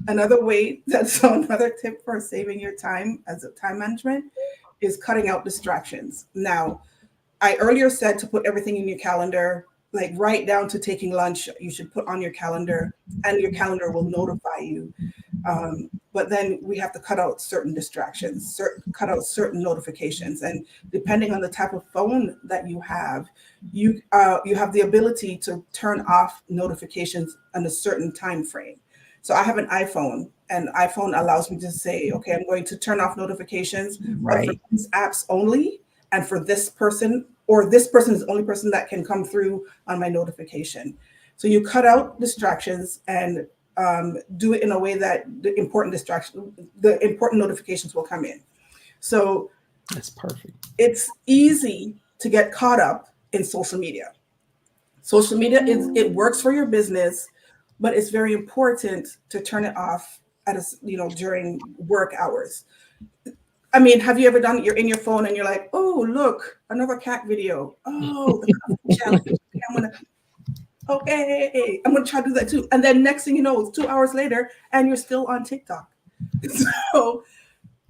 Another tip for saving your time as a time management is cutting out distractions. Now, I earlier said to put everything in your calendar, like right down to taking lunch, you should put on your calendar and your calendar will notify you. But then we have to cut out certain distractions, cut out certain notifications. And depending on the type of phone that you have the ability to turn off notifications on a certain time frame. So I have an iPhone, and iPhone allows me to say, okay, I'm going to turn off notifications for these apps only, and for this person, or this person is the only person that can come through on my notification. So you cut out distractions and do it in a way that the important notifications will come in. So that's perfect. It's easy to get caught up in social media. Social media it works for your business, but it's very important to turn it off during work hours. I mean, have you ever done it? You're in your phone and you're like, oh, look, another cat video. Oh, the challenge. Okay, I'm gonna try to do that too. And then next thing you know, it's 2 hours later and you're still on TikTok. So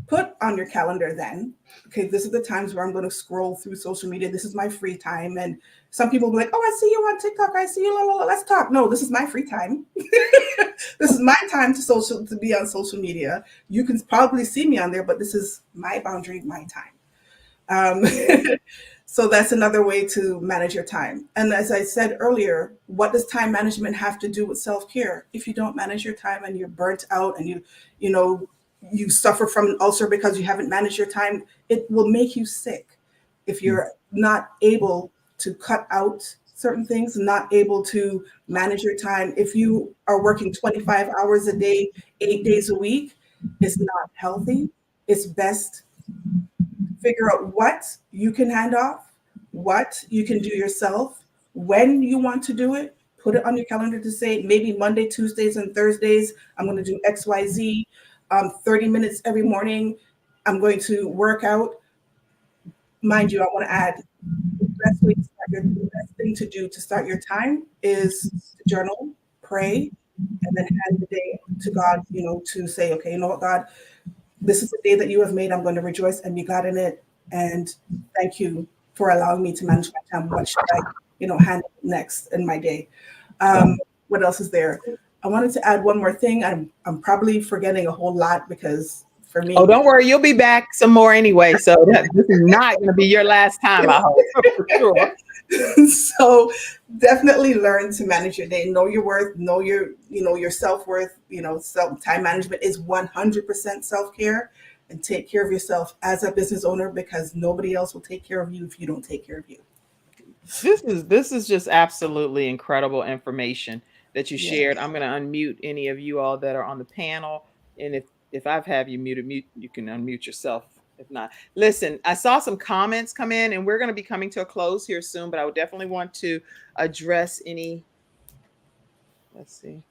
put on your calendar then, okay, this is the times where I'm going to scroll through social media. This is my free time. And some people will be like, oh, I see you on TikTok. I see you. Let's talk. No, this is my free time. This is my time to be on social media. You can probably see me on there, but this is my boundary, my time. So that's another way to manage your time. And as I said earlier, what does time management have to do with self-care? If you don't manage your time and you're burnt out and you suffer from an ulcer because you haven't managed your time, it will make you sick. If you're not able to cut out certain things, not able to manage your time, if you are working 25 hours a day, 8 days a week, it's not healthy. It's best figure out what you can hand off, what you can do yourself, when you want to do it. Put it on your calendar to say maybe Monday, Tuesdays, and Thursdays, I'm going to do XYZ. 30 minutes every morning, I'm going to work out. Mind you, I want to add the best thing to do to start your time is to journal, pray, and then hand the day to God, to say, okay, you know what, God, this is the day that you have made. I'm going to rejoice and be glad in it. And thank you for allowing me to manage my time. What should I, handle next in my day? What else is there? I wanted to add one more thing. I'm probably forgetting a whole lot because for me. Oh, don't worry, you'll be back some more anyway. So this is not going to be your last time, I hope, for sure. So definitely learn to manage your day. Know your worth. Know your self-worth. Time management is 100% self-care, and take care of yourself as a business owner, because nobody else will take care of you if you don't take care of you. This is just absolutely incredible information that you shared. I'm going to unmute any of you all that are on the panel, and if I've have you muted, you can unmute yourself. If not, listen, I saw some comments come in, and we're going to be coming to a close here soon, but I would definitely want to address any. Let's see.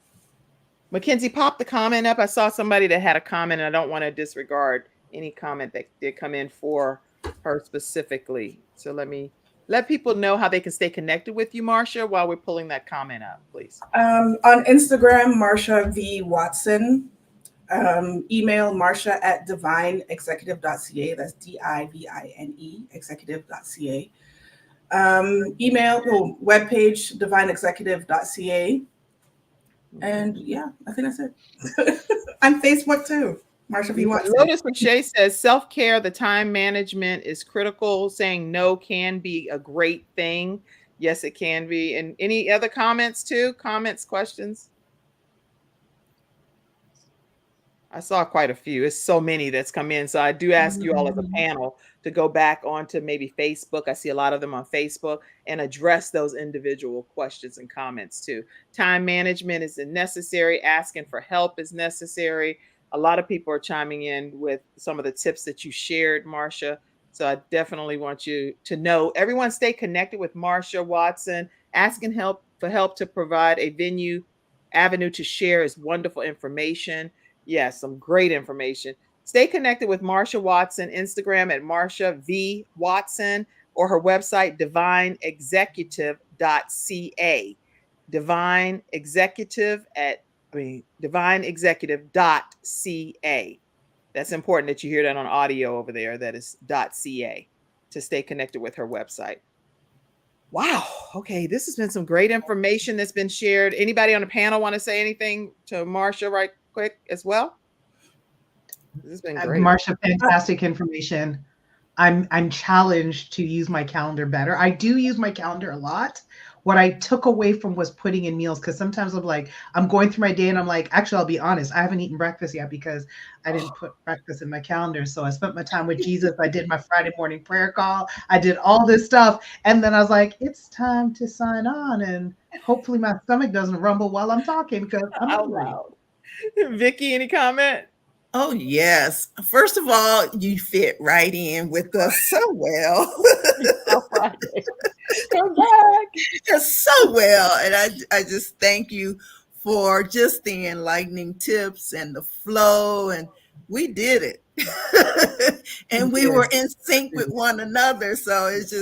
Mackenzie, pop the comment up. I saw somebody that had a comment, and I don't want to disregard any comment that did come in for her specifically. So let people know how they can stay connected with you, Marsha, while we're pulling that comment up, please. On Instagram, Marsha V Watson. Email marsha@divineexecutive.ca. That's DIVINE executive.ca. Email, webpage, divineexecutive.ca. And yeah, I think that's it. On Facebook too. Marsha V Watson. Lotus McShay says self-care, the time management is critical. Saying no can be a great thing. Yes, it can be. And any other comments too? Comments, questions? I saw quite a few. It's so many that's come in. So I do ask you all as a panel to go back onto maybe Facebook. I see a lot of them on Facebook, and address those individual questions and comments too. Time management is necessary. Asking for help is necessary. A lot of people are chiming in with some of the tips that you shared, Marsha. So I definitely want you to know, everyone stay connected with Marsha Watson. Asking for help to provide a avenue to share is wonderful information. Yes, some great information. Stay connected with Marsha Watson, Instagram at Marsha V Watson, or her website, divineexecutive.ca. divineexecutive.ca. That's important that you hear that on audio over there. That is .ca to stay connected with her website. Wow. Okay. This has been some great information that's been shared. Anybody on the panel want to say anything to Marsha right quick as well? This has been great. Marsha, fantastic information. I'm challenged to use my calendar better. I do use my calendar a lot. What I took away from was putting in meals, because sometimes I'm going through my day and I'm like, actually, I'll be honest, I haven't eaten breakfast yet because I didn't put breakfast in my calendar. So I spent my time with Jesus. I did my Friday morning prayer call. I did all this stuff. And then I was like, it's time to sign on. And hopefully my stomach doesn't rumble while I'm talking, because I'm hungry. Vickie, any comment? Oh, yes. First of all, you fit right in with us so well. Come back. Just so well. And I just thank you for just the enlightening tips and the flow. And we did it. And we were in sync with one another. So it's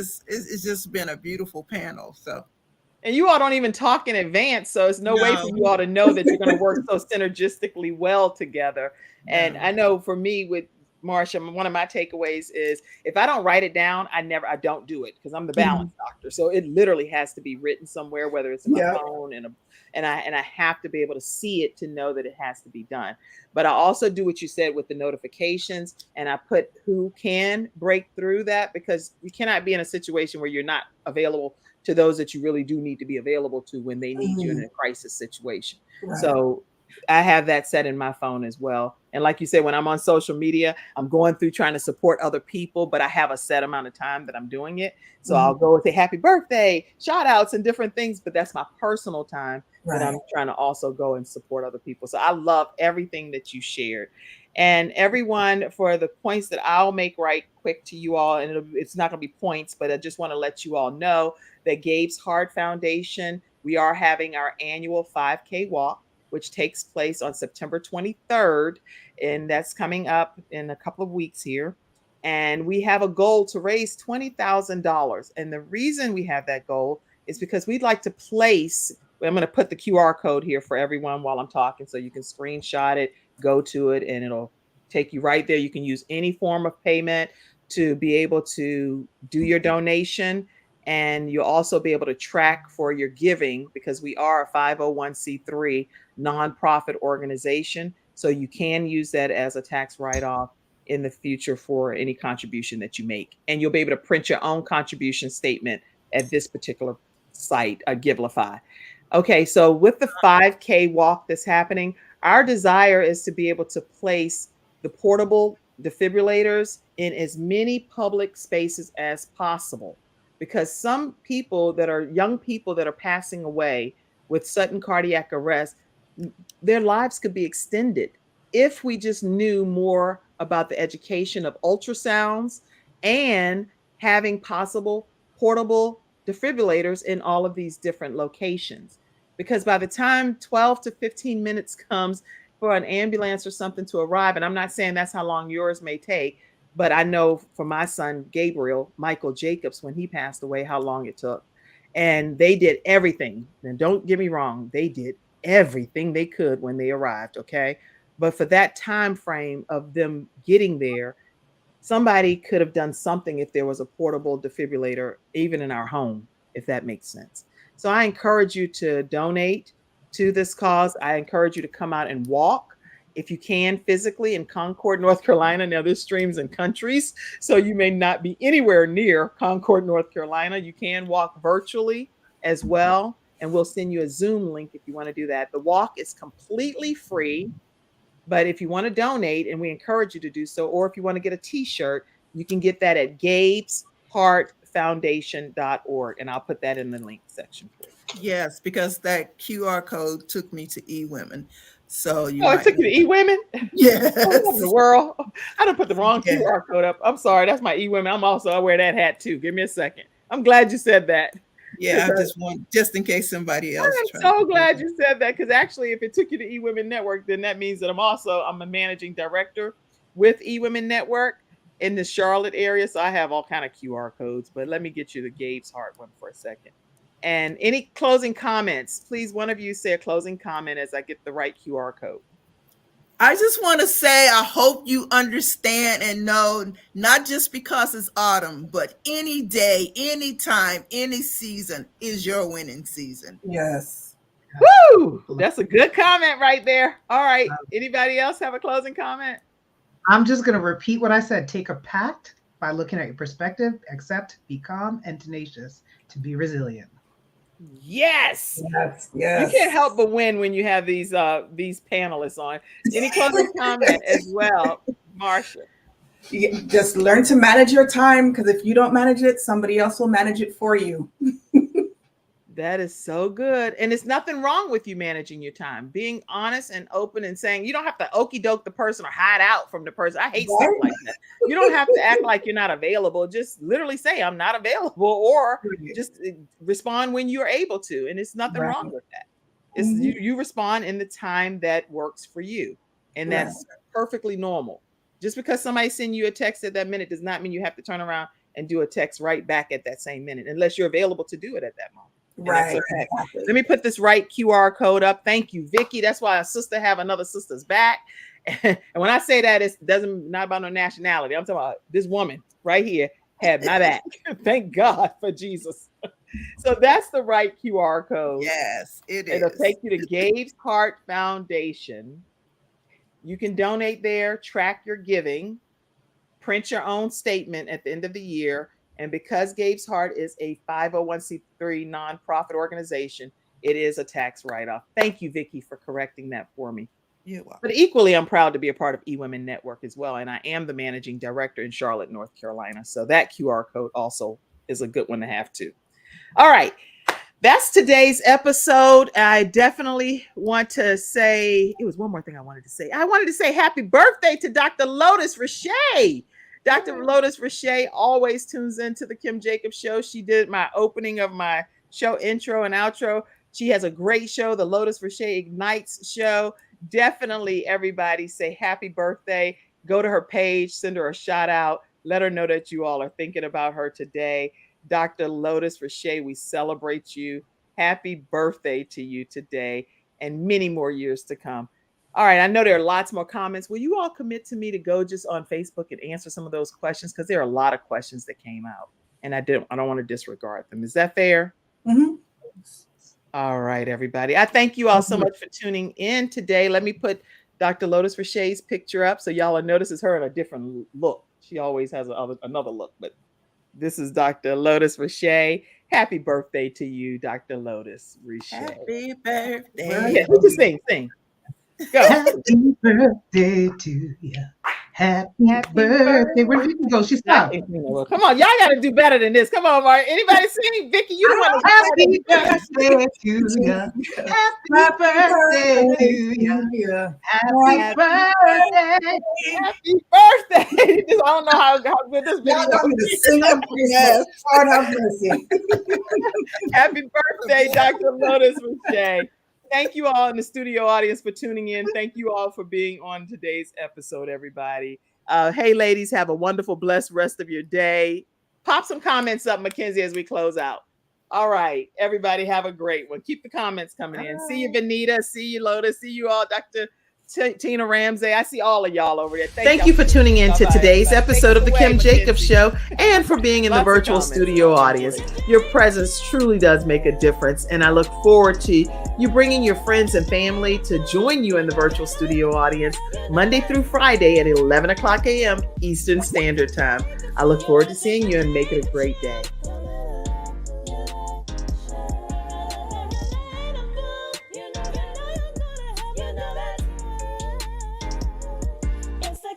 just been a beautiful panel. So. And you all don't even talk in advance, so it's no way for you all to know that you're going to work so synergistically well together. And I know for me with Marsha, one of my takeaways is if I don't write it down, I don't do it, because I'm the balance doctor. So it literally has to be written somewhere, whether it's in my phone and I have to be able to see it to know that it has to be done. But I also do what you said with the notifications, and I put who can break through that, because you cannot be in a situation where you're not available to those that you really do need to be available to when they need you in a crisis situation. Right. So I have that set in my phone as well. And like you said, when I'm on social media, I'm going through trying to support other people, but I have a set amount of time that I'm doing it. So I'll go and say happy birthday, shout outs and different things, but that's my personal time that I'm trying to also go and support other people. So I love everything that you shared. And everyone, for the points that I'll make right quick to you all, and it's not going to be points, but I just want to let you all know that Gabe's Heart Foundation, we are having our annual 5K walk, which takes place on September 23rd. And that's coming up in a couple of weeks here. And we have a goal to raise $20,000. And the reason we have that goal is because we'd like to place, I'm going to put the QR code here for everyone while I'm talking, so you can screenshot it, go to it, and it'll take you right there. You can use any form of payment to be able to do your donation. And you'll also be able to track for your giving because we are a 501c3 nonprofit organization. So you can use that as a tax write-off in the future for any contribution that you make. And you'll be able to print your own contribution statement at this particular site, Givelify. Okay, so with the 5K walk that's happening, our desire is to be able to place the portable defibrillators in as many public spaces as possible, because some people that are young people that are passing away with sudden cardiac arrest, their lives could be extended if we just knew more about the education of ultrasounds and having possible portable defibrillators in all of these different locations. Because by the time 12 to 15 minutes comes for an ambulance or something to arrive, and I'm not saying that's how long yours may take, but I know for my son, Gabriel Michael Jacobs, when he passed away, how long it took. And they did everything. And don't get me wrong, they did everything they could when they arrived, okay? But for that time frame of them getting there, somebody could have done something if there was a portable defibrillator, even in our home, if that makes sense. So I encourage you to donate to this cause. I encourage you to come out and walk if you can physically in Concord, North Carolina. Now there's streams and countries, so you may not be anywhere near Concord, North Carolina. You can walk virtually as well, and we'll send you a Zoom link if you want to do that. The walk is completely free, but if you want to donate, and we encourage you to do so, or if you want to get a t-shirt, you can get that at gabesheartfoundation.org, and I'll put that in the link section for you. Yes, because that QR code took me to eWomen. So you it took you to eWomen? Yes. What in the world? I done put the wrong QR code up. I'm sorry. That's my eWomen. I wear that hat too. Give me a second. I'm glad you said that. Yeah, I just in case somebody else. I'm so glad you said that, because actually, if it took you to eWomen Network, then that means that I'm a managing director with eWomen Network in the Charlotte area. So I have all kind of QR codes, but let me get you the Gabe's Heart one for a second. And any closing comments? Please, one of you say a closing comment as I get the right QR code. I just want to say, I hope you understand and know, not just because it's autumn, but any day, any time, any season is your winning season. Yes. Woo! That's a good comment right there. All right. Anybody else have a closing comment? I'm just going to repeat what I said. Take a pact by looking at your perspective, accept, be calm, and tenacious to be resilient. Yes. Yes. You can't help but win when you have these panelists on. Any closing comment as well, Marsha? Just learn to manage your time, because if you don't manage it, somebody else will manage it for you. That is so good. And it's nothing wrong with you managing your time. Being honest and open and saying, you don't have to okey doke the person or hide out from the person. I hate stuff like that. You don't have to act like you're not available. Just literally say, I'm not available, or just respond when you're able to. And it's nothing wrong with that. It's you respond in the time that works for you. And that's perfectly normal. Just because somebody sends you a text at that minute does not mean you have to turn around and do a text right back at that same minute, unless you're available to do it at that moment. Right. Okay. Let me put this right QR code up. Thank you, Vickie. That's why a sister have another sister's back. And when I say that, it doesn't not about no nationality. I'm talking about this woman right here had my back. Thank God for Jesus. So that's the right QR code. Yes, it is. It'll take you to Gabe's Heart Foundation. You can donate there, track your giving, print your own statement at the end of the year. And because Gabe's Heart is a 501c3 nonprofit organization, it is a tax write-off. Thank you, Vickie, for correcting that for me. You're welcome. But equally, I'm proud to be a part of eWomen Network as well. And I am the managing director in Charlotte, North Carolina. So that QR code also is a good one to have too. All right. That's today's episode. I definitely want to say, it was one more thing I wanted to say. I wanted to say happy birthday to Dr. Lotus Richey. Dr. Lotus Richey always tunes into the Kim Jacobs Show. She did my opening of my show intro and outro. She has a great show, the Lotus Richey Ignites show. Definitely everybody say happy birthday. Go to her page, send her a shout out. Let her know that you all are thinking about her today. Dr. Lotus Richey, we celebrate you. Happy birthday to you today and many more years to come. All right, I know there are lots more comments. Will you all commit to me to go just on Facebook and answer some of those questions? Because there are a lot of questions that came out. and I don't want to disregard them. Is that fair? Mm-hmm. All right, everybody. I thank you all so much for tuning in today. Let me put Dr. Lotus Richey's picture up so y'all will notice it's her in a different look. She always has another look, but this is Dr. Lotus Richey. Happy birthday to you, Dr. Lotus Richey. Happy birthday. Yeah, just sing. Go. Happy birthday to you. Happy birthday. Where did Vickie go? She stopped. Come on, y'all got to do better than this. Come on, Mark. Anybody sing? Vickie, you want to happy birthday to you. Happy birthday to you. Happy birthday. Happy birthday. I don't know how good this video is. Sing up, yes. Happy birthday, Dr. Lotus Richey. Thank you all in the studio audience for tuning in. Thank you all for being on today's episode, everybody. Hey, ladies, have a wonderful, blessed rest of your day. Pop some comments up, Mackenzie, as we close out. All right, everybody, have a great one. Keep the comments coming in. See you, Benita. See you, Lotus. See you all, Dr. Tina Ramsey. I see all of y'all over there. Thank you for tuning in to today's episode of The Kim Jacobs Show and for being in the virtual studio audience. Your presence truly does make a difference, and I look forward to you bringing your friends and family to join you in the virtual studio audience Monday through Friday at 11 o'clock a.m. Eastern Standard Time. I look forward to seeing you and make it a great day.